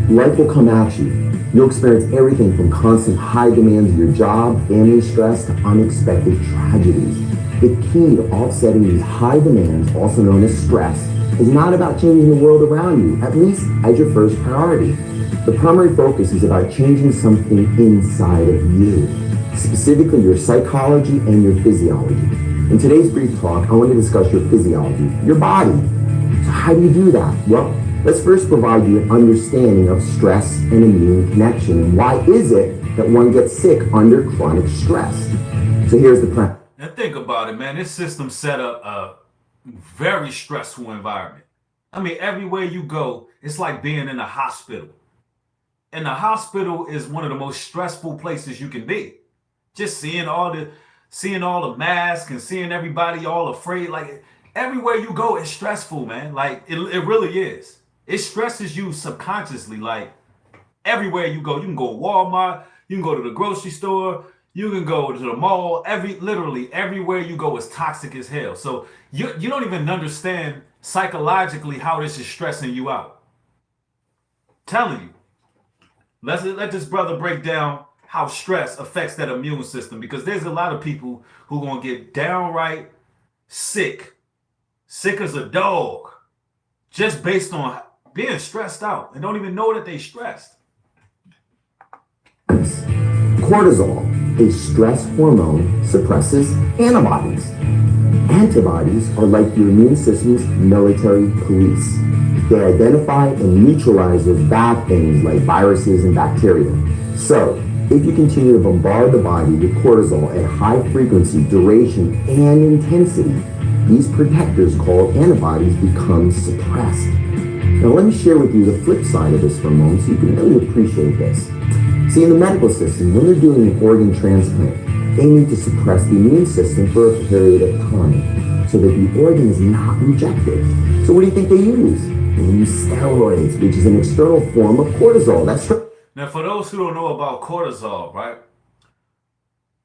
Speaker 3: Life will come at you. You'll experience everything from constant high demands of your job, family stress, to unexpected tragedies. The key to offsetting these high demands, also known as stress, is not about changing the world around you, at least as your first priority. The primary focus is about changing something inside of you, specifically your psychology and your physiology. In today's brief talk, I want to discuss your physiology, your body. So how do you do that? Well, let's first provide you an understanding of stress and immune connection, and why is it that one gets sick under chronic stress. So here's the premise.
Speaker 2: Now think about it, man. This system set up a very stressful environment. I mean, everywhere you go, it's like being in a hospital. And the hospital is one of the most stressful places you can be. Just seeing all the masks and seeing everybody all afraid. Like everywhere you go, it's stressful, man. Like it really is. It stresses you subconsciously. Like everywhere you go, you can go to Walmart, you can go to the grocery store, you can go to the mall. Literally everywhere you go is toxic as hell. So you don't even understand psychologically how this is stressing you out. Telling you. Let this brother break down how stress affects that immune system, because there's a lot of people who are going to get downright sick as a dog, just based on being stressed out and don't even know that they stressed.
Speaker 3: Cortisol, a stress hormone, suppresses antibodies. Antibodies are like your immune system's military police. They identify and neutralize those bad things like viruses and bacteria. So, if you continue to bombard the body with cortisol at high frequency, duration, and intensity, these protectors called antibodies become suppressed. Now let me share with you the flip side of this for a moment so you can really appreciate this. See, in the medical system, when they're doing an organ transplant, they need to suppress the immune system for a period of time so that the organ is not rejected. So what do you think they use? They use steroids, which is an external form of cortisol. That's true.
Speaker 2: Now, for those who don't know about cortisol, right?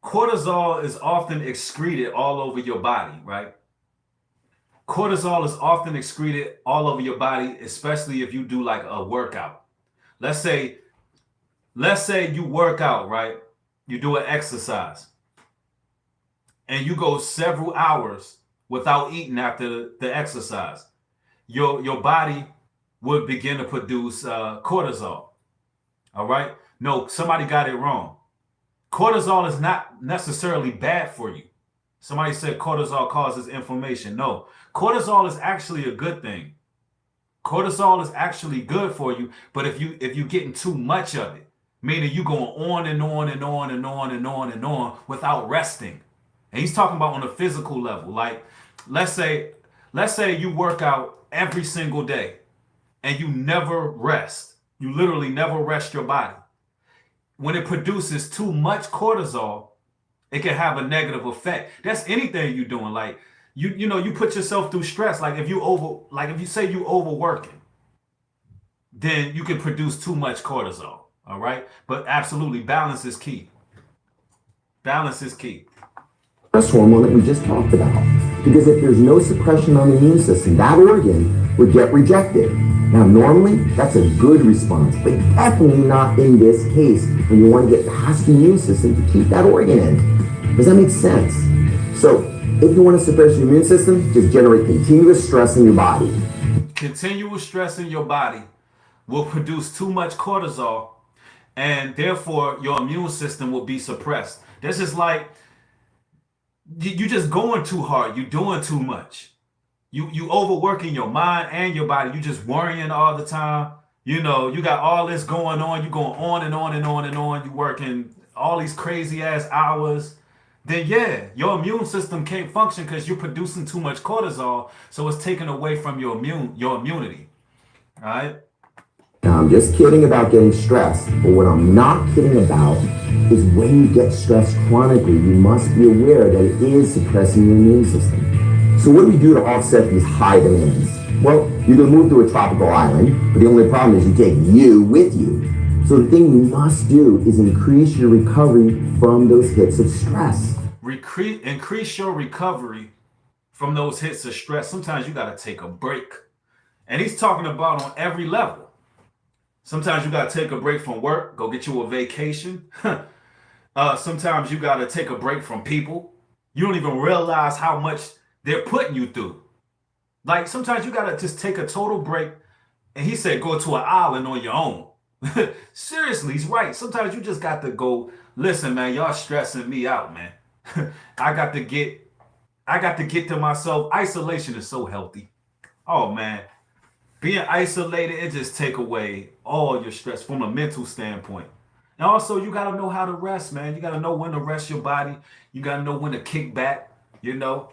Speaker 2: Cortisol is often excreted all over your body, right? Cortisol is often excreted all over your body, especially if you do like a workout. Let's say you work out, right? You do an exercise and you go several hours without eating after the exercise. Your body would begin to produce cortisol. All right. No, somebody got it wrong. Cortisol is not necessarily bad for you. Somebody said cortisol causes inflammation. No, cortisol is actually a good thing. Cortisol is actually good for you, but if you're getting too much of it, meaning you going on and on and on and on and on and on without resting. And he's talking about on a physical level. Like, let's say you work out every single day and you never rest. You literally never rest your body. When it produces too much cortisol, it can have a negative effect. That's anything you're doing. Like you put yourself through stress. Like if you say you overworking, then you can produce too much cortisol. All right. But absolutely, balance is key. Balance is key.
Speaker 3: Stress hormone that we just talked about. Because if there's no suppression on the immune system, that organ would get rejected. Now, normally, that's a good response, but definitely not in this case when you want to get past the immune system to keep that organ in. Does that make sense? So, if you want to suppress your immune system, just generate continuous stress in your body.
Speaker 2: Continuous stress in your body will produce too much cortisol, and therefore your immune system will be suppressed. This is like you just going too hard. You're doing too much. You overworking your mind and your body. You just worrying all the time. You got all this going on. You going on and on and on and on. You working all these crazy ass hours. Then yeah, your immune system can't function because you're producing too much cortisol. So it's taken away from your immunity. All right.
Speaker 3: Now, I'm just kidding about getting stressed, but what I'm not kidding about is when you get stressed chronically, you must be aware that it is suppressing your immune system. So what do we do to offset these high demands? Well, you can move to a tropical island, but the only problem is you take you with you. So the thing you must do is increase your recovery from those hits of stress.
Speaker 2: Increase your recovery from those hits of stress. Sometimes you got to take a break. And he's talking about on every level. Sometimes you got to take a break from work, go get you a vacation. Sometimes you got to take a break from people. You don't even realize how much they're putting you through. Like sometimes you got to just take a total break. And he said, go to an island on your own. Seriously, he's right. Sometimes you just got to go, listen, man, y'all stressing me out, man. I got to get to myself. Isolation is so healthy. Oh, man. Being isolated, it just take away all your stress from a mental standpoint. And also, you got to know how to rest, man. You got to know when to rest your body. You got to know when to kick back, You got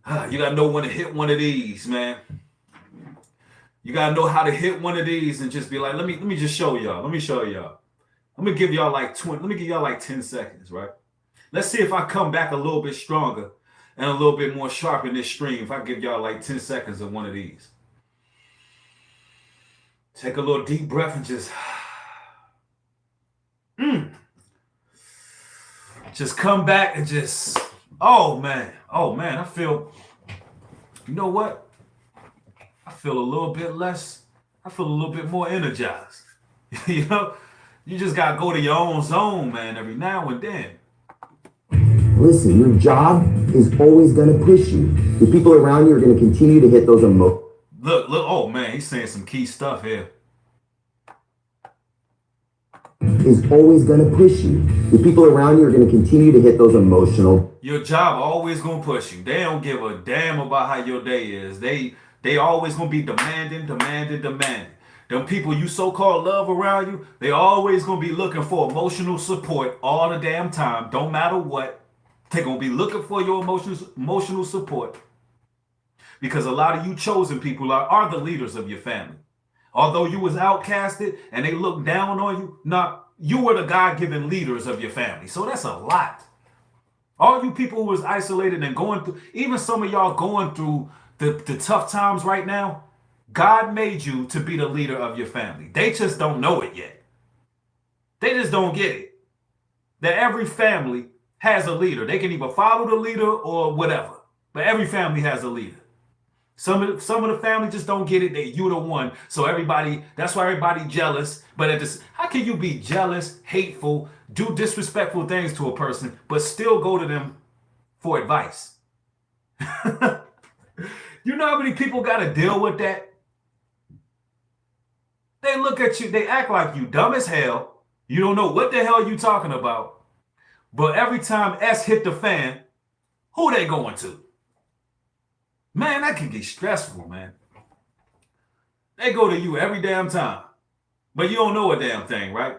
Speaker 2: to know when to hit one of these, man. You got to know how to hit one of these and just be like, let me just show y'all. Let me show y'all. Let me give y'all like 10 seconds, right? Let's see if I come back a little bit stronger and a little bit more sharp in this stream. If I give y'all like 10 seconds of one of these. Take a little deep breath and just come back and just, oh man, I feel, you know what? I feel a little bit more energized. You just got to go to your own zone, man, every now and then.
Speaker 3: Listen, your job is always going to push you. The people around you are going to continue to hit those emotions.
Speaker 2: Look, oh man, he's saying some key stuff here.
Speaker 3: Is always going to push you. The people around you are going to continue to hit those emotional.
Speaker 2: Your job always going to push you. They don't give a damn about how your day is. They always going to be demanding. Them people you so-called love around you, they always going to be looking for emotional support all the damn time. Don't matter what. They're going to be looking for your emotional support. Because a lot of you chosen people are the leaders of your family. Although you was outcasted and they looked down on you, you were the God-given leaders of your family. So that's a lot. All you people who was isolated and going through, even some of y'all going through the tough times right now, God made you to be the leader of your family. They just don't know it yet. They just don't get it. That every family has a leader. They can either follow the leader or whatever. But every family has a leader. Some of the family just don't get it that you the one. So that's why everybody jealous. But how can you be jealous, hateful, do disrespectful things to a person, but still go to them for advice? You know how many people got to deal with that? They look at you, they act like you dumb as hell. You don't know what the hell you talking about. But every time S hit the fan, who they going to? Man, that can get stressful, man. They go to you every damn time. But you don't know a damn thing, right?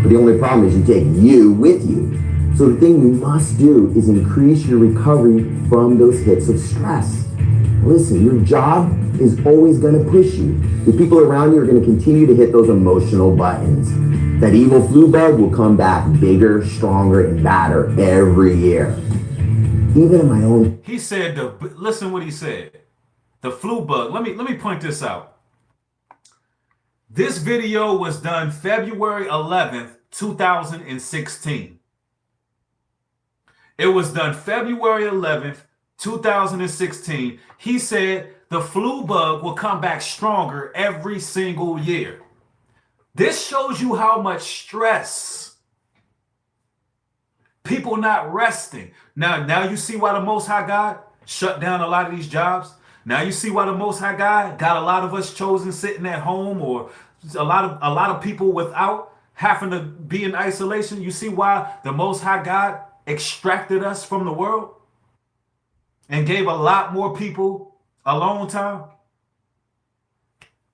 Speaker 3: But the only problem is you take you with you. So the thing you must do is increase your recovery from those hits of stress. Listen, your job is always going to push you. The people around you are going to continue to hit those emotional buttons. That evil flu bug will come back bigger, stronger, and badder every year. Even in my own...
Speaker 2: He said, listen what he said. The flu bug. Let me point this out. This video was done February 11th, 2016. It was done February 11th, 2016. He said the flu bug will come back stronger every single year. This shows you how much stress. People not resting. Now you see why the Most High God shut down a lot of these jobs. Now you see why the Most High God got a lot of us chosen sitting at home, or a lot of people without having to be in isolation. You see why the Most High God extracted us from the world and gave a lot more people alone time.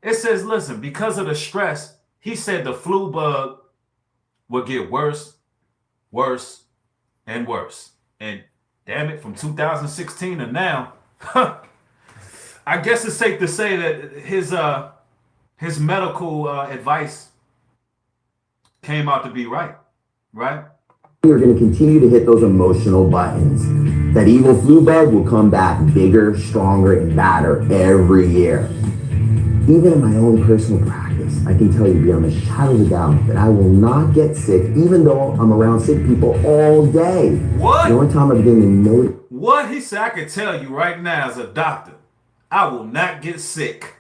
Speaker 2: It says, listen, because of the stress, he said the flu bug will get worse, worse, and worse. And damn it, from 2016 to now, I guess it's safe to say that his medical advice came out to be right?
Speaker 3: You're going to continue to hit those emotional buttons. That evil flu bug will come back bigger, stronger, and badder every year. Even in my own personal practice, I can tell you beyond a shadow of a doubt that I will not get sick, even though I'm around sick people all day.
Speaker 2: What?
Speaker 3: The only time I'm beginning to know it.
Speaker 2: What? He said, I can tell you right now as a doctor, I will not get sick.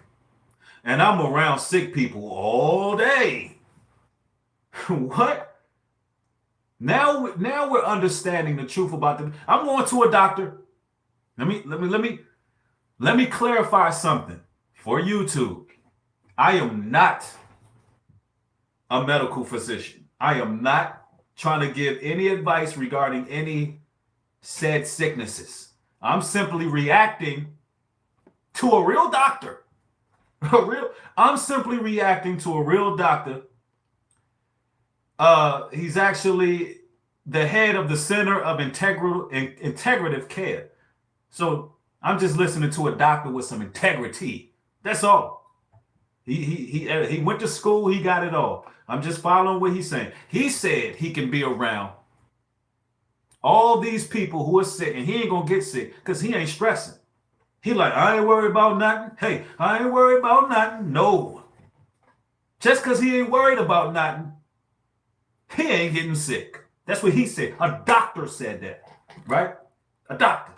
Speaker 2: And I'm around sick people all day. What? Now we're understanding the truth about them. I'm going to a doctor. Let me clarify something for YouTube. I am not a medical physician. I am not trying to give any advice regarding any said sicknesses. I'm simply reacting to a real doctor. I'm simply reacting to a real doctor. He's actually the head of the Center of Integrative Care. So I'm just listening to a doctor with some integrity. That's all. He went to school. He got it all. I'm just following what he's saying. He said he can be around all these people who are sick, and he ain't gonna get sick because he ain't stressing. He like, I ain't worried about nothing. Hey, I ain't worried about nothing. No. Just because he ain't worried about nothing, he ain't getting sick. That's what he said. A doctor said that, right? A doctor.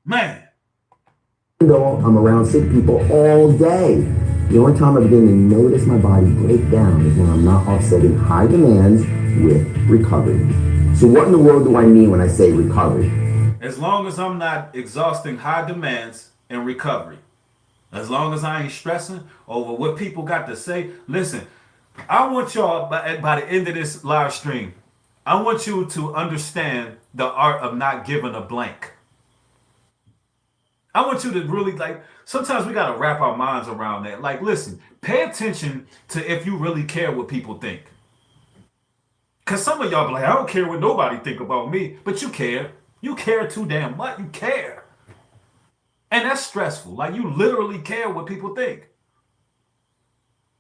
Speaker 2: Man.
Speaker 3: Though I'm around sick people all day, the only time I begin to notice my body break down is when I'm not offsetting high demands with recovery. So what in the world do I mean when I say recovery?
Speaker 2: As long as I'm not exhausting high demands and recovery. As long as I ain't stressing over what people got to say. Listen, I want y'all, by the end of this live stream, I want you to understand the art of not giving a blank. I want you to really, sometimes we got to wrap our minds around that. Listen, pay attention to if you really care what people think. Because some of y'all be like, I don't care what nobody think about me. But you care. You care too damn much. You care. And that's stressful. You literally care what people think.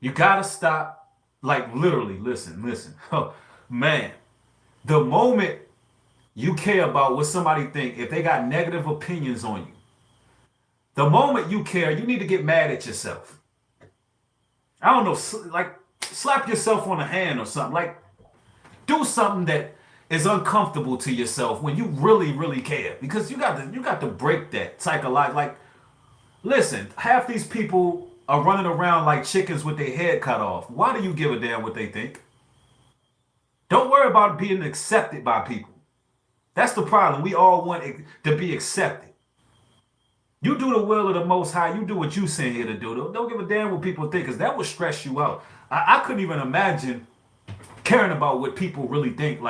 Speaker 2: You got to stop. Literally, listen. Oh, man. The moment you care about what somebody think, if they got negative opinions on you, the moment you care, you need to get mad at yourself. I don't know, slap yourself on the hand or something. Do something that is uncomfortable to yourself when you really, really care. Because you got to break that psychological. Listen, half these people are running around like chickens with their head cut off. Why do you give a damn what they think? Don't worry about being accepted by people. That's the problem. We all want to be accepted. You do the will of the Most High. You do what you sent here to do. Don't give a damn what people think, because that will stress you out. I couldn't even imagine caring about what people really think,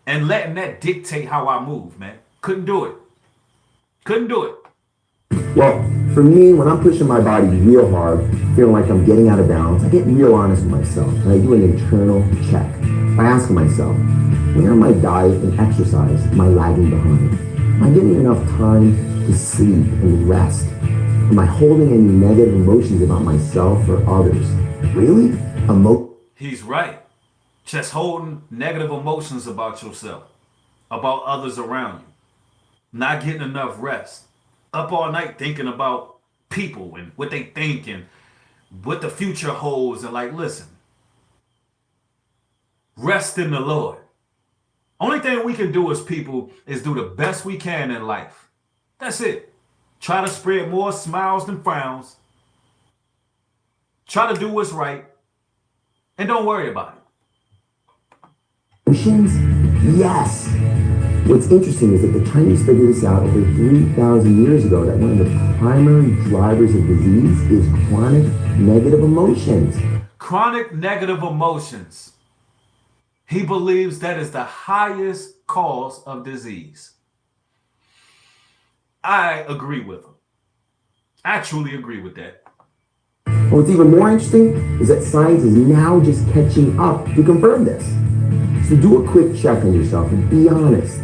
Speaker 2: and letting that dictate how I move, man. Couldn't do it.
Speaker 3: Well, for me, when I'm pushing my body real hard, feeling like I'm getting out of balance, I get real honest with myself, and I do an internal check. by asking myself, where in my diet and exercise am I lagging behind? Am I getting enough time to sleep and rest? Am I holding any negative emotions about myself or others? Really?
Speaker 2: He's right. Just holding negative emotions about yourself, about others around you, not getting enough rest, up all night thinking about people and what they think and what the future holds. And like, listen, rest in the Lord. Only thing we can do as people is do the best we can in life. That's it. Try to spread more smiles than frowns. Try to do what's right. And don't worry about it.
Speaker 3: Emotions? Yes. What's interesting is that the Chinese figured this out over 3,000 years ago, that one of the primary drivers of disease is chronic negative emotions.
Speaker 2: Chronic negative emotions. He believes that is the highest cause of disease. I agree with him. I truly agree with that.
Speaker 3: What's even more interesting is that science is now just catching up to confirm this. So do a quick check on yourself and be honest.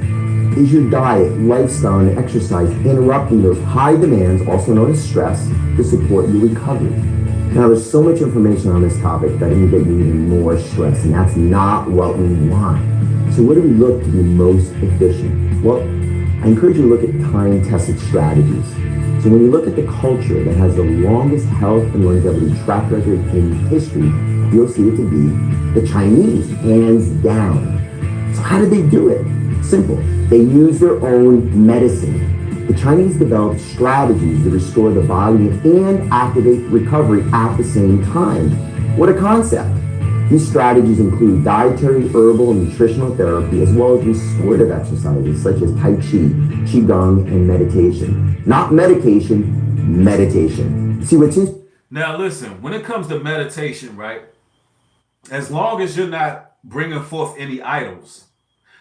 Speaker 3: Is your diet, lifestyle, and exercise interrupting those high demands, also known as stress, to support your recovery? Now, there's so much information on this topic that can get you even more stress, and that's not what we want. So where do we look to be most efficient? Well, I encourage you to look at time-tested strategies. So when you look at the culture that has the longest health and longevity track record in history, you'll see it to be the Chinese, hands down. So how did they do it? Simple. They use their own medicine. The Chinese developed strategies to restore the body and activate recovery at the same time. What a concept. These strategies include dietary, herbal, and nutritional therapy, as well as restorative exercises such as Tai Chi, Qigong, and meditation. Not medication, meditation. See what's in?
Speaker 2: Now listen, when it comes to meditation, right? As long as you're not bringing forth any idols,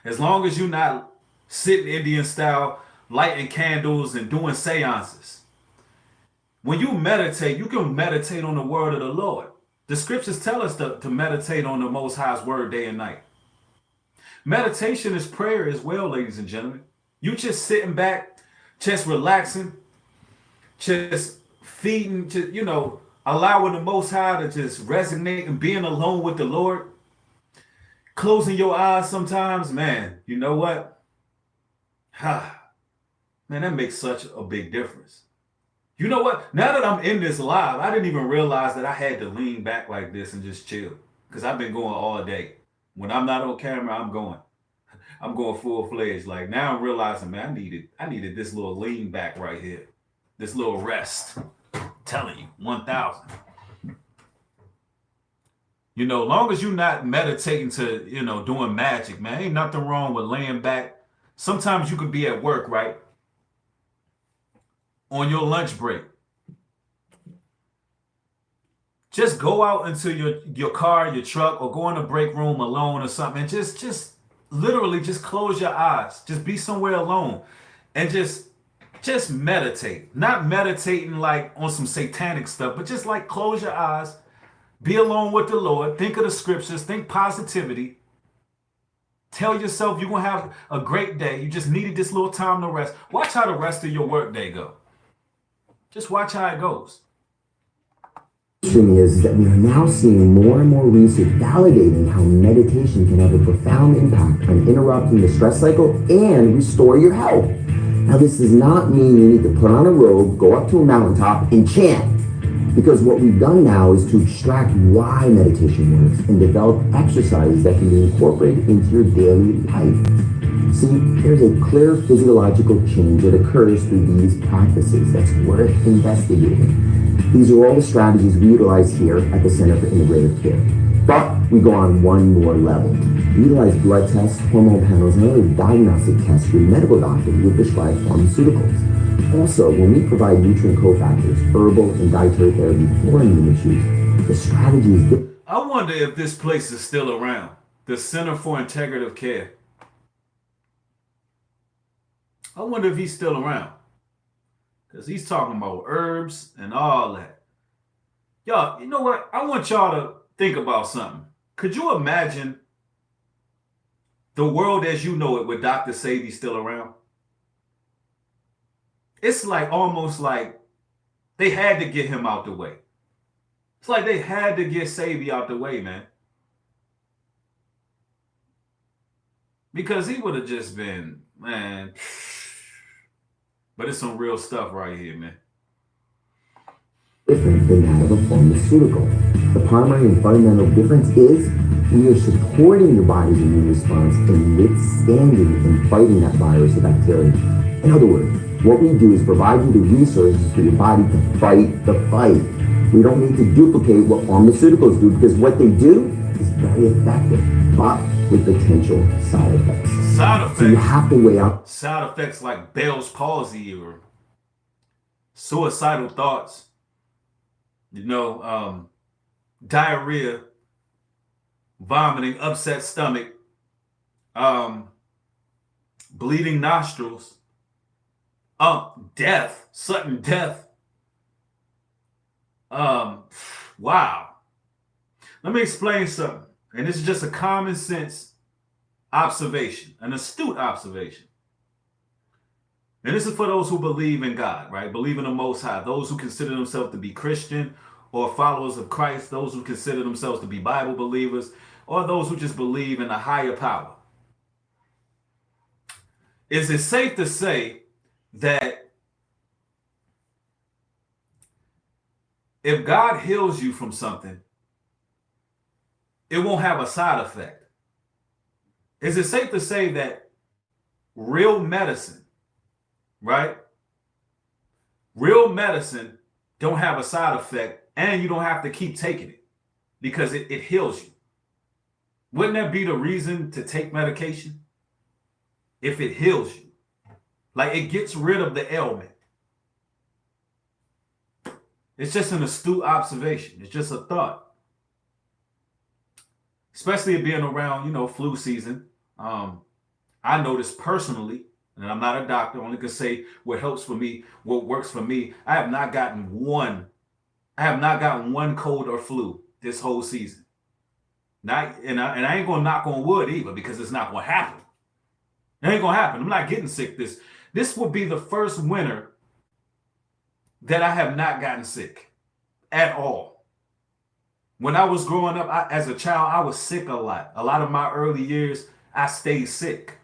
Speaker 2: as long as you're not sitting Indian style, lighting candles and doing seances. When you meditate, you can meditate on the word of the Lord. The scriptures tell us to meditate on the Most High's word day and night. Meditation is prayer as well, ladies and gentlemen. You just sitting back, just relaxing, just feeding, allowing the Most High to just resonate and being alone with the Lord. Closing your eyes sometimes, man, you know what? Man, that makes such a big difference. You know what? Now that I'm in this live, I didn't even realize that I had to lean back like this and just chill. Because I've been going all day. When I'm not on camera, I'm going full-fledged. Like now I'm realizing, man, I needed this little lean back right here. This little rest. I'm telling you, 1,000. Long as you're not meditating to, doing magic, man, ain't nothing wrong with laying back. Sometimes you could be at work, right? On your lunch break. Just go out into your car, your truck, or go in the break room alone or something. And just literally just close your eyes. Just be somewhere alone. And just meditate. Not meditating like on some satanic stuff, but just like close your eyes. Be alone with the Lord. Think of the scriptures. Think positivity. Tell yourself you're going to have a great day. You just needed this little time to rest. Watch how the rest of your work day go. Just watch how it goes.
Speaker 3: The thing is that we are now seeing more and more research validating how meditation can have a profound impact on interrupting the stress cycle and restore your health. Now, this does not mean you need to put on a robe, go up to a mountaintop, and chant. Because what we've done now is to extract why meditation works and develop exercises that can be incorporated into your daily life. See, there's a clear physiological change that occurs through these practices that's worth investigating. These are all the strategies we utilize here at the Center for Integrative Care. But we go on one more level. We utilize blood tests, hormone panels, and other diagnostic tests for your medical doctor who will prescribe pharmaceuticals. Also, when we provide nutrient cofactors, herbal and dietary therapy for immune issues, the strategy is different.
Speaker 2: I wonder if this place is still around. The Center for Integrative Care. I wonder if he's still around. Because he's talking about herbs and all that. Y'all, you know what? I want y'all to think about something. Could you imagine the world as you know it with Dr. Sadie still around, it's like almost like they had to get him out the way. It's like they had to get Sadie out the way, man. Because he would have just been, man. But it's some real stuff right here, man.
Speaker 3: Different than that of a pharmaceutical. The primary and fundamental difference is we are supporting your body's immune response in withstanding and fighting that virus or bacteria. In other words, what we do is provide you the resources for your body to fight the fight. We don't need to duplicate what pharmaceuticals do because what they do is very effective, but with potential side effects.
Speaker 2: Side effects.
Speaker 3: So you have to weigh out
Speaker 2: side effects like Bell's palsy or suicidal thoughts, diarrhea, vomiting, upset stomach, bleeding nostrils, death, sudden death. Wow. Let me explain something. And this is just a common sense observation, an astute observation. And this is for those who believe in God, right? Believe in the Most High, those who consider themselves to be Christian or followers of Christ, those who consider themselves to be Bible believers, or those who just believe in a higher power. Is it safe to say that if God heals you from something, it won't have a side effect? Is it safe to say that real medicine, right? Real medicine don't have a side effect and you don't have to keep taking it because it heals you. Wouldn't that be the reason to take medication? If it heals you, like it gets rid of the ailment. It's just an astute observation. It's just a thought. Especially being around, flu season. I noticed personally, and I'm not a doctor, only can say what helps for me, what works for me. I have not gotten one cold or flu this whole season. And I ain't gonna knock on wood either because it's not gonna happen. It ain't gonna happen. I'm not getting sick. This will be the first winter that I have not gotten sick at all. When I was growing up, as a child, I was sick a lot. A lot of my early years, I stayed sick.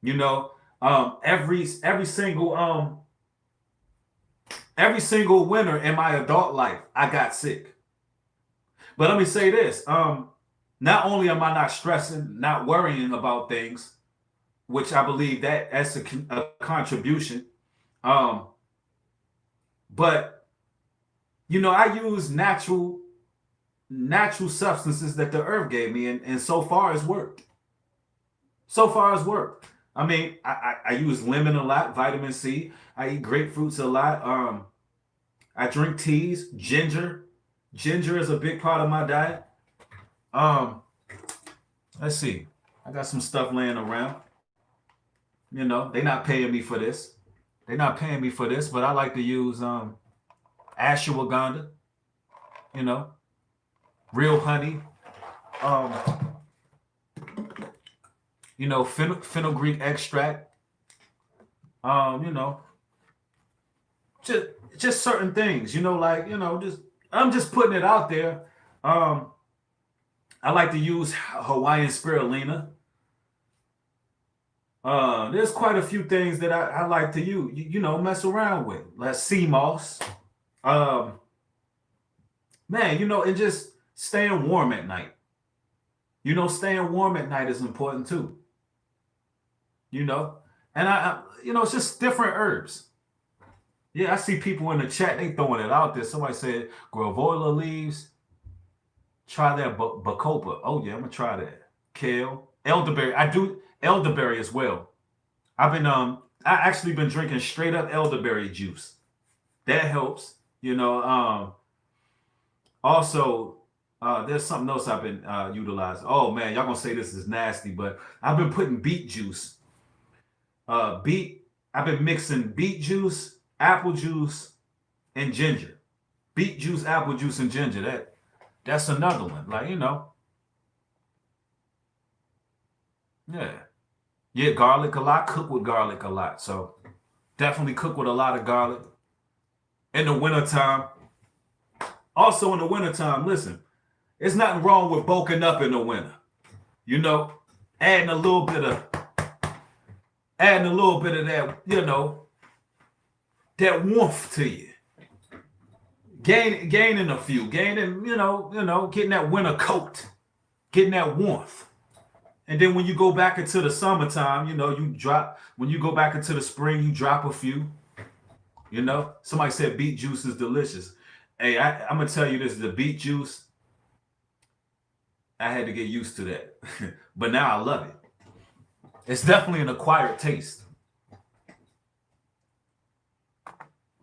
Speaker 2: Every single winter in my adult life, I got sick. But let me say this: not only am I not stressing, not worrying about things, which I believe that's a contribution, but I use natural substances that the earth gave me, and so far it's worked. I mean, I use lemon a lot, vitamin C. I eat grapefruits a lot. I drink teas, ginger. Ginger is a big part of my diet. Let's see. I got some stuff laying around. They're not paying me for this. But I like to use ashwagandha, real honey, fenugreek extract, just certain things, I'm just putting it out there. I like to use Hawaiian spirulina. There's quite a few things that I like to use, mess around with, like sea moss. And just staying warm at night. Staying warm at night is important too. And I it's just different herbs. Yeah, I see people in the chat, they throwing it out there. Somebody said gravola leaves. Try that bacopa. Oh yeah, I'm gonna try that. Kale, elderberry. I do elderberry as well. I actually been drinking straight up elderberry juice. That helps. Also, there's something else I've been utilizing. Oh man, y'all gonna say this is nasty, but I've been putting beet juice. I've been mixing beet juice, apple juice, and ginger. Beet juice, apple juice, and ginger. That's another one. Yeah. Yeah, garlic a lot. Cook with garlic a lot. So definitely cook with a lot of garlic. In the wintertime. Also in the wintertime, listen, there's nothing wrong with bulking up in the winter. You know, adding a little bit of that, that warmth to you. Gaining a few, getting that winter coat, getting that warmth. And then when you go back into the summertime, you drop, when you go back into the spring, you drop a few. Somebody said beet juice is delicious. Hey, I'm going to tell you this, the beet juice, I had to get used to that. But now I love it. It's definitely an acquired taste.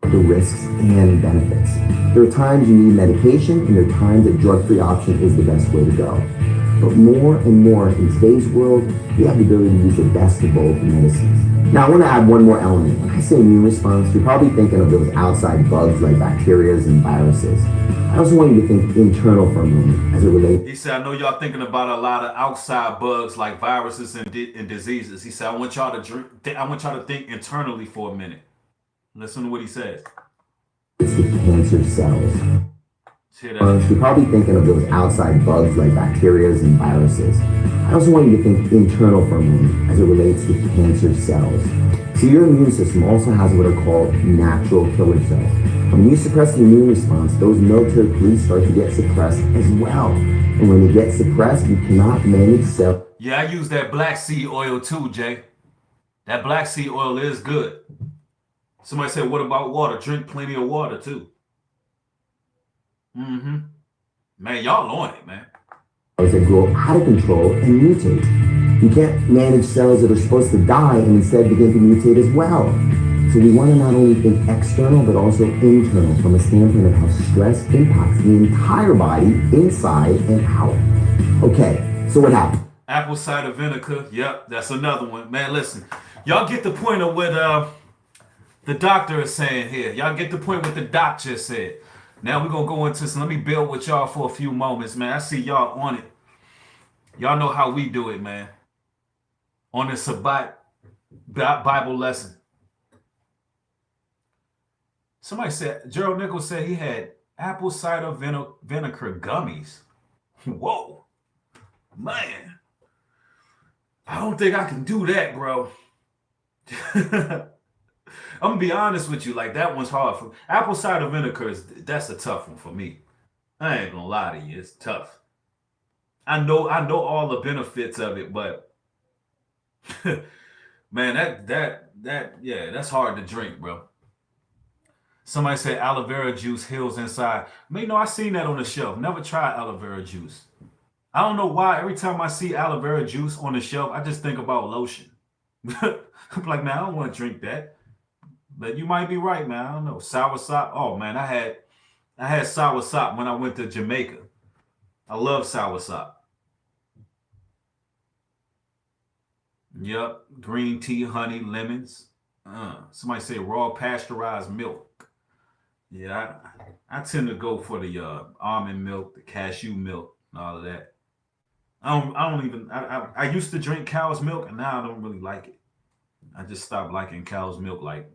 Speaker 3: The risks and benefits. There are times you need medication, and there are times that drug-free option is the best way to go. But more and more in today's world, we have the ability to use the best of both medicines. Now, I want to add one more element. When I say immune response, you're probably thinking of those outside bugs like bacteria and viruses. I also want you to think internal for a moment as it relates.
Speaker 2: He said, I know y'all thinking about a lot of outside bugs like viruses and diseases. He said, I want y'all to think internally for a minute. Listen to what he says.
Speaker 3: It's the cancer cells. You're probably thinking of those outside bugs like bacteria and viruses. I also want you to think internal for a moment as it relates to cancer cells. So your immune system also has what are called natural killer cells. When you suppress the immune response, those military police start to get suppressed as well. And when they get suppressed, you cannot manage cells.
Speaker 2: Yeah, I use that black seed oil too, Jay. That black seed oil is good. Somebody said, what about water? Drink plenty of water too. Man, y'all on it, man.
Speaker 3: Cells that grow out of control and mutate. You can't manage cells that are supposed to die and instead begin to mutate as well. So we want to not only think external, but also internal from a standpoint of how stress impacts the entire body, inside and out. Okay, so what happened?
Speaker 2: Apple cider vinegar. Yep, that's another one. Man, listen. Y'all get the point of what the doctor is saying here. Y'all get the point what the doc just said. Now we're going to go into some, let me build with y'all for a few moments, man. I see y'all on it. Y'all know how we do it, man. On this Sabbath Bible lesson. Somebody said, Gerald Nichols said he had apple cider vinegar gummies. Whoa, man. I don't think I can do that, bro. I'm gonna be honest with you, like that one's hard for apple cider vinegar. That's a tough one for me. I ain't gonna lie to you, it's tough. I know all the benefits of it, but man, that's hard to drink, bro. Somebody said aloe vera juice heals inside. Man, no, I seen that on the shelf. Never tried aloe vera juice. I don't know why. Every time I see aloe vera juice on the shelf, I just think about lotion. I'm like, man, I don't want to drink that. But you might be right, man. I don't know. Sour sop. Oh man, I had sour sop when I went to Jamaica. I love sour sop. Yep. Green tea, honey, lemons. Somebody say raw pasteurized milk. Yeah, I tend to go for the almond milk, the cashew milk, and all of that. I used to drink cow's milk, and now I don't really like it. I just stopped liking cow's milk like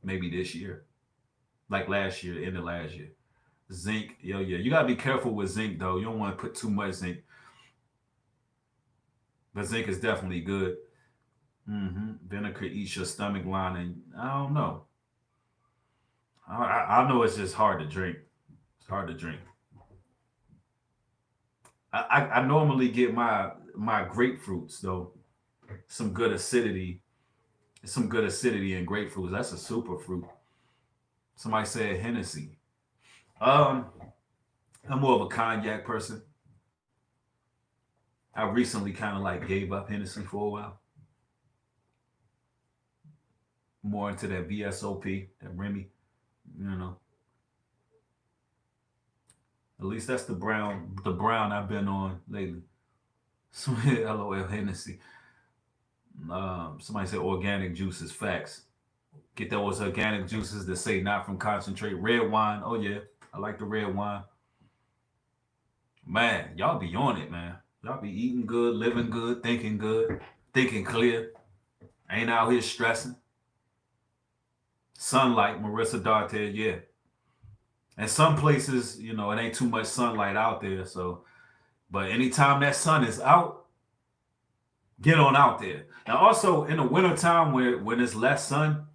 Speaker 2: maybe this year, like last year, the end of last year. Zinc, yeah. You gotta be careful with zinc though. You don't want to put too much zinc. But zinc is definitely good. Vinegar eats your stomach lining. I don't know. I know it's just hard to drink. It's hard to drink. I normally get my grapefruits though. Some good acidity in grapefruits. That's a super fruit. Somebody said Hennessy. I'm more of a cognac person. I recently kind of like gave up Hennessy for a while. More into that VSOP, that Remy, At least that's the brown I've been on lately. So LOL Hennessy. Somebody said organic juices, facts. Get those organic juices that say not from concentrate. Red wine, oh yeah, I like the red wine. Man, y'all be on it, man. Y'all be eating good, living good, thinking clear. Ain't out here stressing. Sunlight, Marissa Darted, yeah. And some places, you know, it ain't too much sunlight out there. So, but anytime that sun is out, get on out there. Now, also in the wintertime when there's less sun,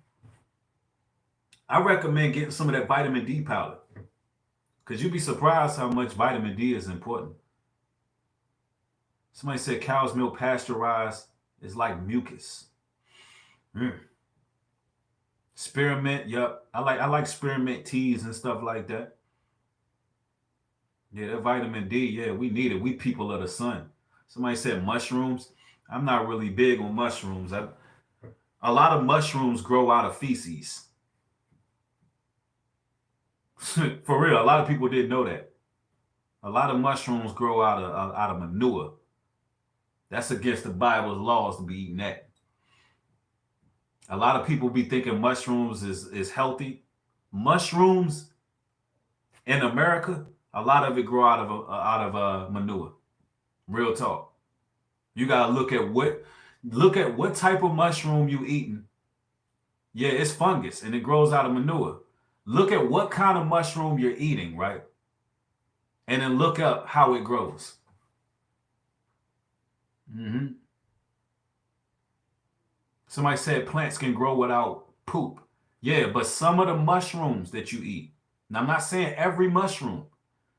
Speaker 2: I recommend getting some of that vitamin D powder. Because you'd be surprised how much vitamin D is important. Somebody said cow's milk pasteurized is like mucus. Spearmint, yep. I like spearmint teas and stuff like that. Yeah, that vitamin D, yeah, we need it. We people of the sun. Somebody said mushrooms. I'm not really big on mushrooms. A lot of mushrooms grow out of feces. For real, a lot of people didn't know that. A lot of mushrooms grow out of manure. That's against the Bible's laws to be eating that. A lot of people be thinking mushrooms is healthy. Mushrooms in America, a lot of it grow out of manure. Real talk. You gotta look at what type of mushroom you eating. Yeah, it's fungus and it grows out of manure. Look at what kind of mushroom you're eating, right? And then look up how it grows. Somebody said plants can grow without poop. Yeah, but some of the mushrooms that you eat. Now, I'm not saying every mushroom.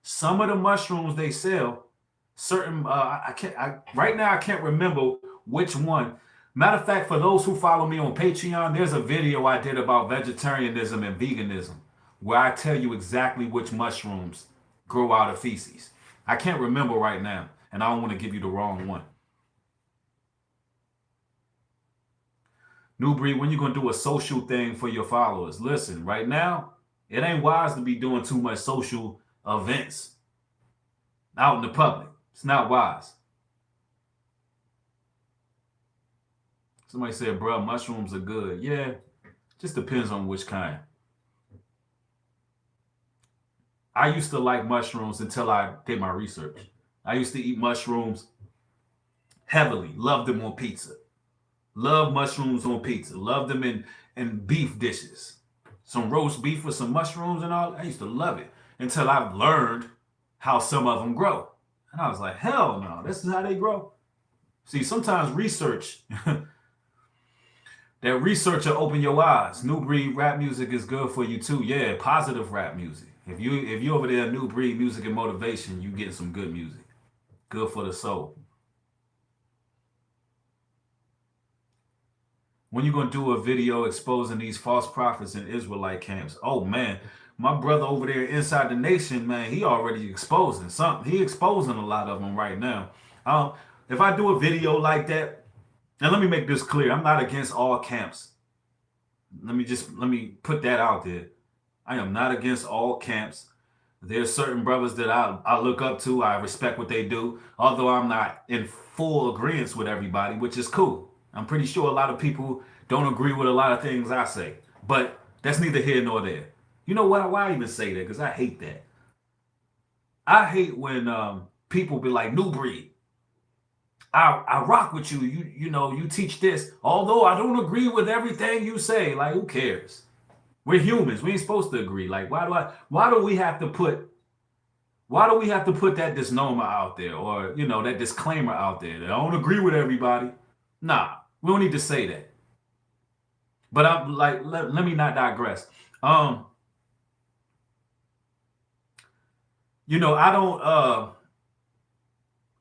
Speaker 2: Some of the mushrooms they sell, certain, right now I can't remember which one. Matter of fact, for those who follow me on Patreon, there's a video I did about vegetarianism and veganism where I tell you exactly which mushrooms grow out of feces. I can't remember right now, and I don't want to give you the wrong one. New Breed, when you going to do a social thing for your followers? Listen, right now, it ain't wise to be doing too much social events out in the public. It's not wise. Somebody said, bro, mushrooms are good. Yeah, just depends on which kind. I used to like mushrooms until I did my research. I used to eat mushrooms heavily. Loved them on pizza. Love mushrooms on pizza. Love them in beef dishes. Some roast beef with some mushrooms and all. I used to love it until I learned how some of them grow. And I was like, hell no, this is how they grow. See, sometimes research, that research will open your eyes. New Breed rap music is good for you too. Yeah, positive rap music. If you over there, New Breed music and motivation, you getting some good music. Good for the soul. When you gonna do a video exposing these false prophets in Israelite camps? Oh man, my brother over there inside the nation, man, he already exposing something. He exposing a lot of them right now. If I do a video like that, and let me make this clear, I'm not against all camps. Let me put that out there. I am not against all camps. There's certain brothers that I look up to. I respect what they do, although I'm not in full agreement with everybody, which is cool. I'm pretty sure a lot of people don't agree with a lot of things I say, but that's neither here nor there. You know what? Why I even say that? Because I hate that. I hate when people be like, New Breed, I rock with you. You know, you teach this, although I don't agree with everything you say. Like, who cares? We're humans. We ain't supposed to agree. Like, why do we have to put that disclaimer out there, or that disclaimer out there that I don't agree with everybody? Nah, we don't need to say that. But I'm like, let me not digress. I don't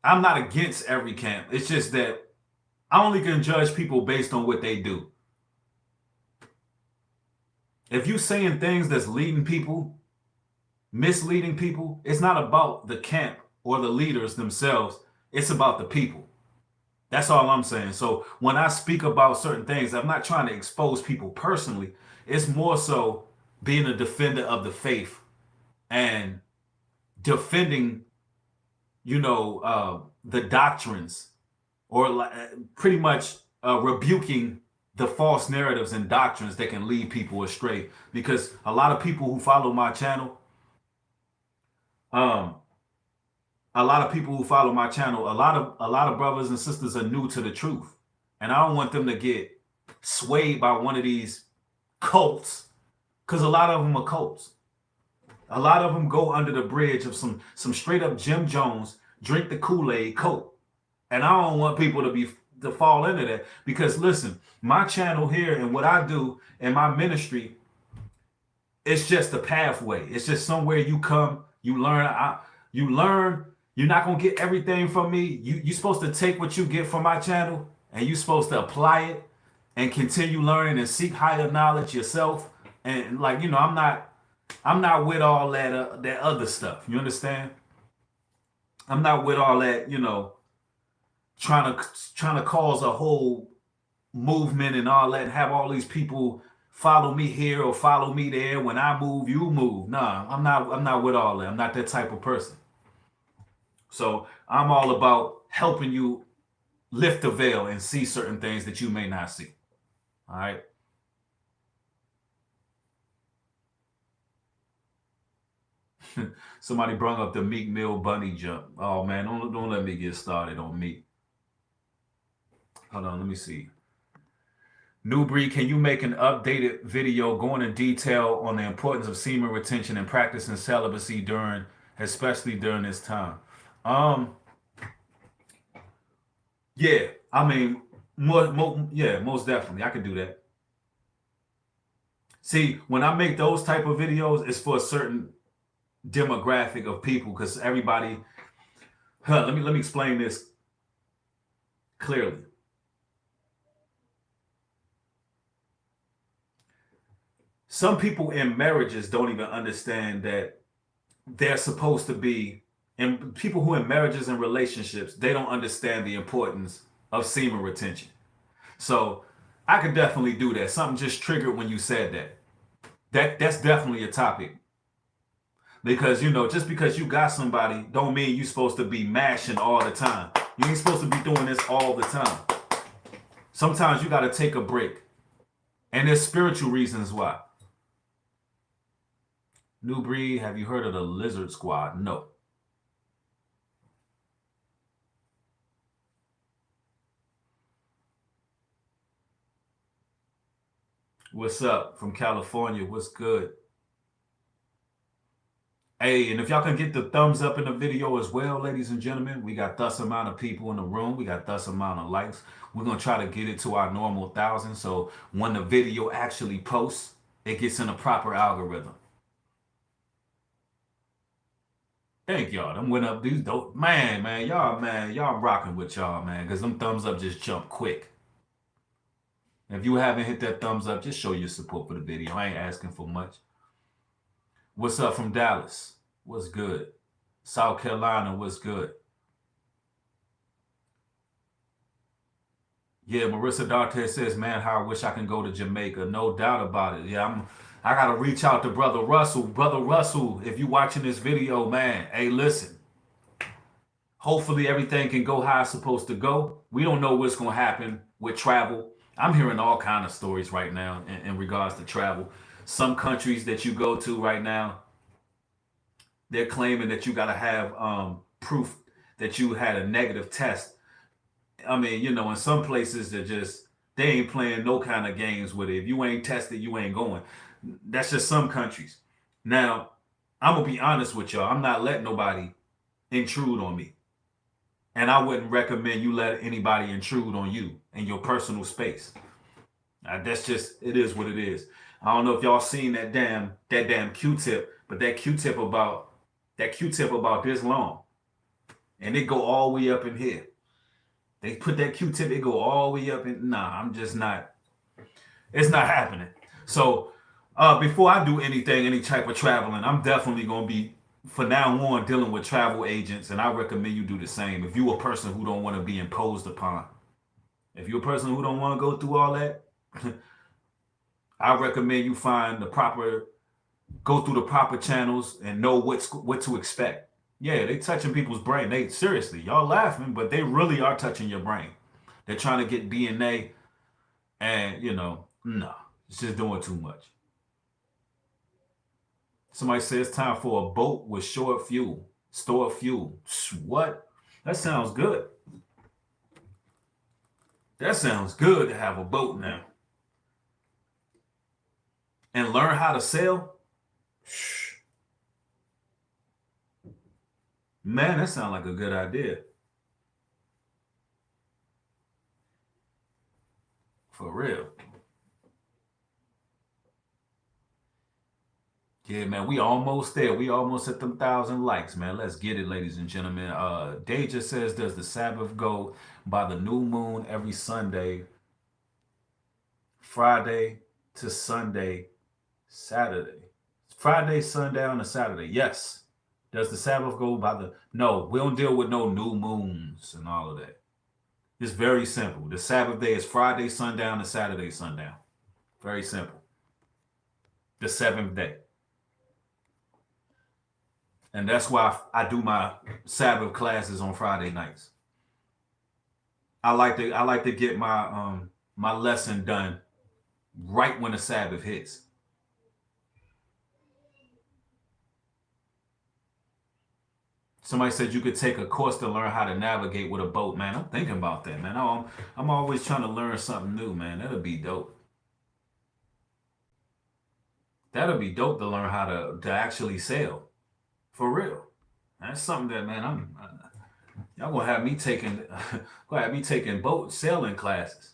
Speaker 2: I'm not against every camp. It's just that I only can judge people based on what they do. If you saying things that's leading people, misleading people, it's not about the camp or the leaders themselves. It's about the people. That's all I'm saying. So when I speak about certain things, I'm not trying to expose people personally. It's more so being a defender of the faith and defending, the doctrines, or pretty much rebuking the false narratives and doctrines that can lead people astray. Because a lot of people who follow my channel, a lot of people who follow my channel, a lot of brothers and sisters are new to the truth. And I don't want them to get swayed by one of these cults, because a lot of them are cults. A lot of them go under the bridge of some straight up Jim Jones, drink the Kool-Aid cult. And I don't want people to fall into that, because listen, my channel here and what I do in my ministry, it's just a pathway. It's just somewhere you come, you learn. You learn. You're not gonna get everything from me. You're supposed to take what you get from my channel and you're supposed to apply it and continue learning and seek higher knowledge yourself. And like, you know, I'm not with all that that other stuff. You understand? I'm not with all that, you know, trying to cause a whole movement and all that and have all these people follow me here or follow me there. When I move, you move. Nah, I'm not with all that. I'm not that type of person. So I'm all about helping you lift the veil and see certain things that you may not see. All right. Somebody brought up the Meek Mill bunny jump. Oh man, don't let me get started on Meek. Hold on, let me see. Newbreed, can you make an updated video going in detail on the importance of semen retention and practicing celibacy especially during this time? Yeah, I mean, most definitely, I can do that. See, when I make those type of videos, it's for a certain demographic of people, because everybody. Let me explain this clearly. Some people in marriages don't even understand that they're supposed to be, and people who in marriages and relationships, they don't understand the importance of semen retention. So I could definitely do that. Something just triggered when you said that. That's definitely a topic. Because, you know, just because you got somebody don't mean you're supposed to be mashing all the time. You ain't supposed to be doing this all the time. Sometimes you got to take a break. And there's spiritual reasons why. New Breed, have you heard of the Lizard Squad? No. What's up from California? What's good? Hey, and if y'all can get the thumbs up in the video as well, ladies and gentlemen, we got thus amount of people in the room. We got thus amount of likes. We're going to try to get it to our normal 1,000. So when the video actually posts, it gets in a proper algorithm. Thank y'all. Them went up these dope. Y'all rocking with y'all, man, because them thumbs up just jump quick. If you haven't hit that thumbs up, just show your support for the video. I ain't asking for much. What's up from Dallas? What's good? South Carolina, what's good? Yeah, Marissa Darte says, man, how I wish I can go to Jamaica. No doubt about it. Yeah, I got to reach out to Brother Russell. Brother Russell, if you're watching this video, man, hey, listen. Hopefully everything can go how it's supposed to go. We don't know what's going to happen with travel. I'm hearing all kind of stories right now in regards to travel. Some countries that you go to right now, they're claiming that you got to have proof that you had a negative test. I mean, you know, in some places they ain't playing no kind of games with it. If you ain't tested, you ain't going. That's just some countries. Now, I'm going to be honest with y'all. I'm not letting nobody intrude on me. And I wouldn't recommend you let anybody intrude on you in your personal space. That's just, it is what it is. I don't know if y'all seen that damn Q-tip, but that Q-tip about this long. And it go all the way up in here. They put that Q-tip, it go all the way up in, I'm just not, it's not happening. So before I do anything, any type of traveling, I'm definitely going to be, for now on, dealing with travel agents, and I recommend you do the same. If you're a person who don't want to be imposed upon, if you're a person who don't want to go through all that, I recommend you go through the proper channels and know what to expect. Yeah, they touching people's brain. They seriously, y'all laughing, but they really are touching your brain. They're trying to get DNA, and you know, no, it's just doing too much. Somebody says it's time for a boat with short fuel. store fuel. What? That sounds good. That sounds good to have a boat now. And learn how to sail? Man, that sounds like a good idea. For real. Yeah, man, we almost there. We almost at them 1,000 likes, man. Let's get it, ladies and gentlemen. Deja says, does the Sabbath go by the new moon every Sunday, Friday to Sunday, Saturday? Friday, sundown to Saturday. Yes. Does the Sabbath go by the... No, we don't deal with no new moons and all of that. It's very simple. The Sabbath day is Friday sundown to Saturday sundown. Very simple. The 7th day. And that's why I do my Sabbath classes on Friday nights. I like to get my my lesson done right when the Sabbath hits. Somebody said you could take a course to learn how to navigate with a boat, man. I'm thinking about that, man. I'm always trying to learn something new, man. That'll be dope. That'll be dope to learn how to actually sail. For real. That's something that, man, y'all gonna have me taking boat sailing classes.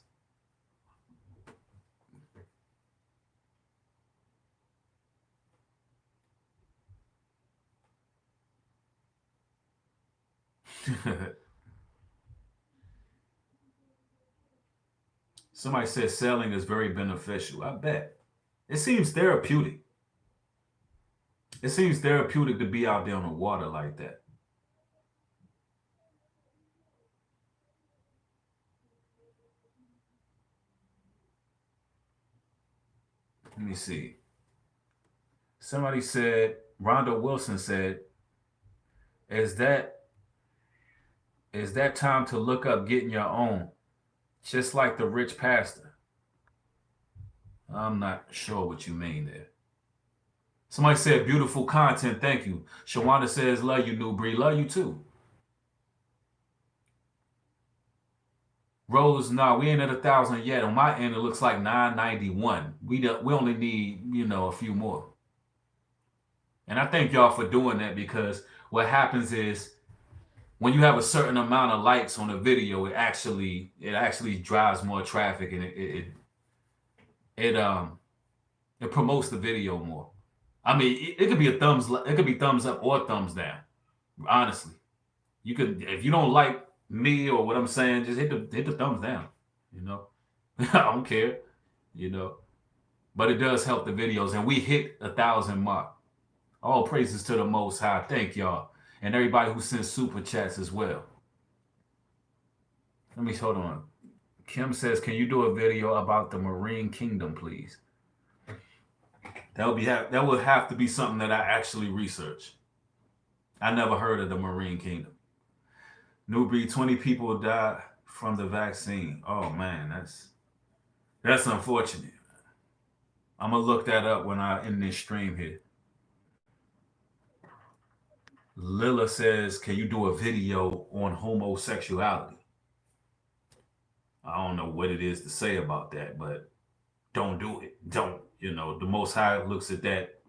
Speaker 2: Somebody says sailing is very beneficial. I bet. It seems therapeutic. It seems therapeutic to be out there on the water like that. Let me see. Somebody said, Rhonda Wilson said, is that time to look up getting your own, just like the rich pastor? I'm not sure what you mean there. Somebody said, beautiful content, thank you. Shawanda says, love you, New Breed. Love you too. Rose, no, we ain't at 1,000 yet. On my end, it looks like 991. We only need, a few more. And I thank y'all for doing that, because what happens is when you have a certain amount of likes on a video, it actually drives more traffic, and it promotes the video more. I mean, it could be thumbs up or thumbs down. Honestly, you could, if you don't like me or what I'm saying, just hit the thumbs down. I don't care. But it does help the videos, and we hit 1,000 mark. All praises to the Most High. Thank y'all, and everybody who sends super chats as well. Hold on. Kim says, can you do a video about the Marine Kingdom, please? That would have to be something that I actually research. I never heard of the Marine Kingdom. New Breed, 20 people died from the vaccine. Oh man, that's unfortunate. I'm gonna look that up when I end this stream here. Lila says, can you do a video on homosexuality? I don't know what it is to say about that, but don't do it. Don't. The Most High looks at that.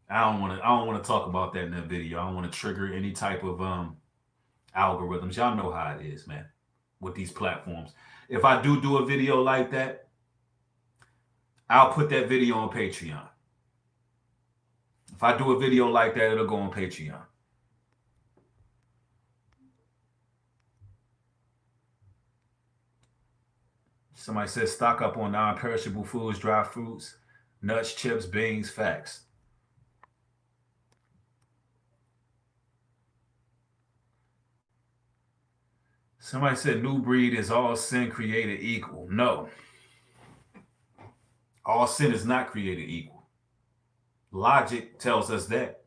Speaker 2: I don't want to talk about that in that video. I don't want to trigger any type of algorithms. Y'all know how it is, man, with these platforms. If I do a video like that, I'll put that video on Patreon. If I do a video like that, it'll go on Patreon. Somebody says stock up on non-perishable foods, dry fruits, nuts, chips, beans, facts. Somebody said New Breed is all sin created equal. No. All sin is not created equal. Logic tells us that.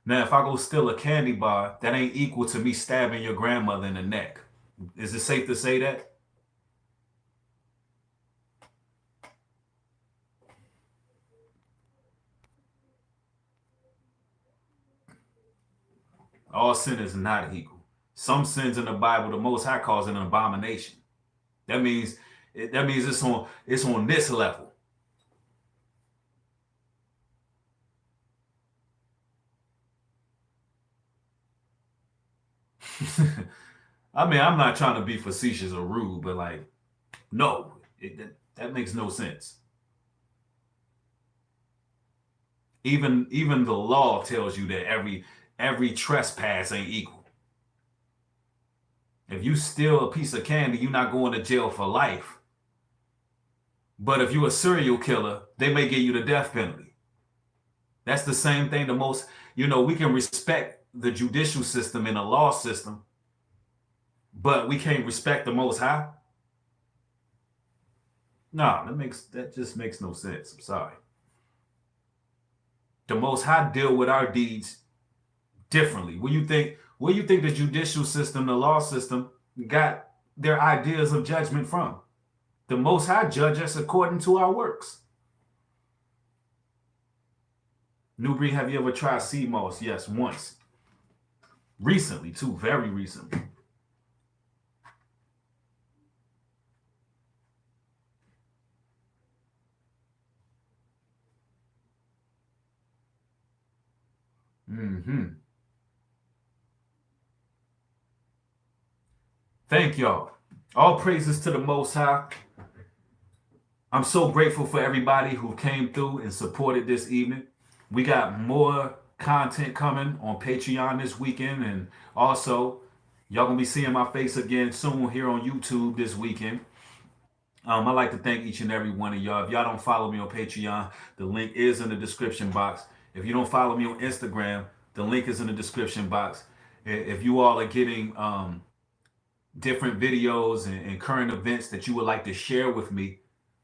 Speaker 2: Now, if I go steal a candy bar, that ain't equal to me stabbing your grandmother in the neck. Is it safe to say that? All sin is not equal. Some sins in the Bible, the Most High calls it an abomination. That means it's on this level. I mean, I'm not trying to be facetious or rude, but like, no, that makes no sense. Even the law tells you that every trespass ain't equal. If you steal a piece of candy, you're not going to jail for life. But if you're a serial killer, they may give you the death penalty. That's the same thing. We can respect the judicial system and the law system, but we can't respect the Most High. No, that just makes no sense. I'm sorry. The Most High deal with our deeds differently. Where you think the judicial system, the law system, got their ideas of judgment from? The Most High judge us according to our works. Newbie, have you ever tried sea moss? Yes, once. Recently, too, very recently. Thank y'all. All praises to the Most High. I'm so grateful for everybody who came through and supported this evening. We got more content coming on Patreon this weekend, and also y'all gonna be seeing my face again soon here on YouTube this weekend. I'd like to thank each and every one of y'all. If y'all don't follow me on Patreon, the link is in the description box. If you don't follow me on Instagram, the link is in the description box. If you all are getting different videos and current events that you would like to share with me,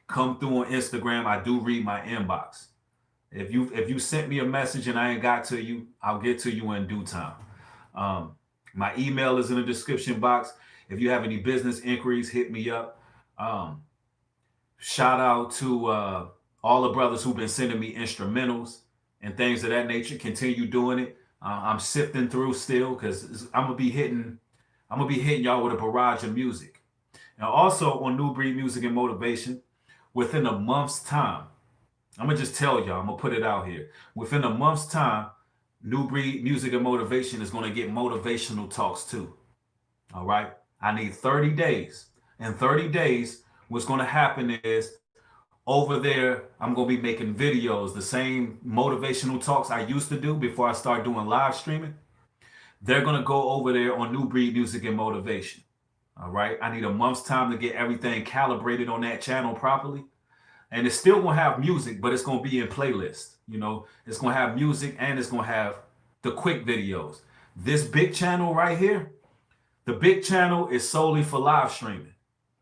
Speaker 2: come through on Instagram. I do read my inbox. If you sent me a message and I ain't got to you, I'll get to you in due time. My email is in the description box. If you have any business inquiries, hit me up. Shout out to all the brothers who've been sending me instrumentals and things of that nature. Continue doing it. I'm sifting through still because I'm gonna be hitting y'all with a barrage of music. Now, also on New Breed Music and Motivation, within a month's time, I'm gonna just tell y'all, I'm gonna put it out here. Within a month's time, New Breed Music and Motivation is gonna get motivational talks too. All right. I need 30 days. In 30 days, what's gonna happen is over there, I'm gonna be making videos, the same motivational talks I used to do before I start doing live streaming. They're gonna go over there on New Breed Music and Motivation. All right. I need a month's time to get everything calibrated on that channel properly. And it's still gonna have music, but it's gonna be in playlists. It's gonna have music and it's gonna have the quick videos. This big channel right here, the big channel is solely for live streaming.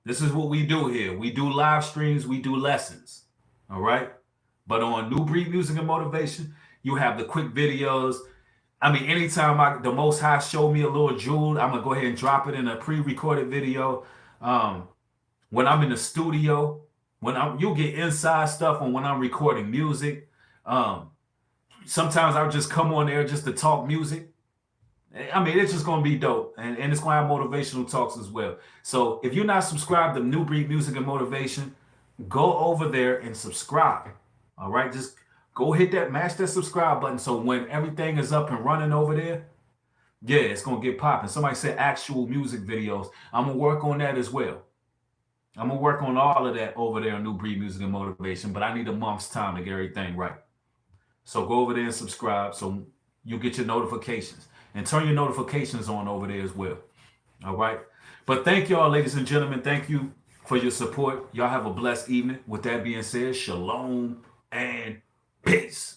Speaker 2: This is what we do here. We do live streams, we do lessons. All right. But on New Breed Music and Motivation, you have the quick videos. I mean, anytime the Most High show me a little jewel, I'm gonna go ahead and drop it in a pre-recorded video. When I'm in the studio, you'll get inside stuff on when I'm recording music. Sometimes I'll just come on there just to talk music. I mean, it's just gonna be dope, and it's gonna have motivational talks as well. So if you're not subscribed to New Breed Music and Motivation, go over there and subscribe. All right, just go hit that, mash that subscribe button. So when everything is up and running over there, yeah, it's gonna get popping. Somebody said actual music videos. I'm gonna work on that as well. I'm gonna work on all of that over there on New Breed Music and Motivation, but I need a month's time to get everything right. So go over there and subscribe so you get your notifications, and turn your notifications on over there as well. All right. But thank y'all, ladies and gentlemen. Thank you for your support. Y'all have a blessed evening. With that being said, shalom and peace.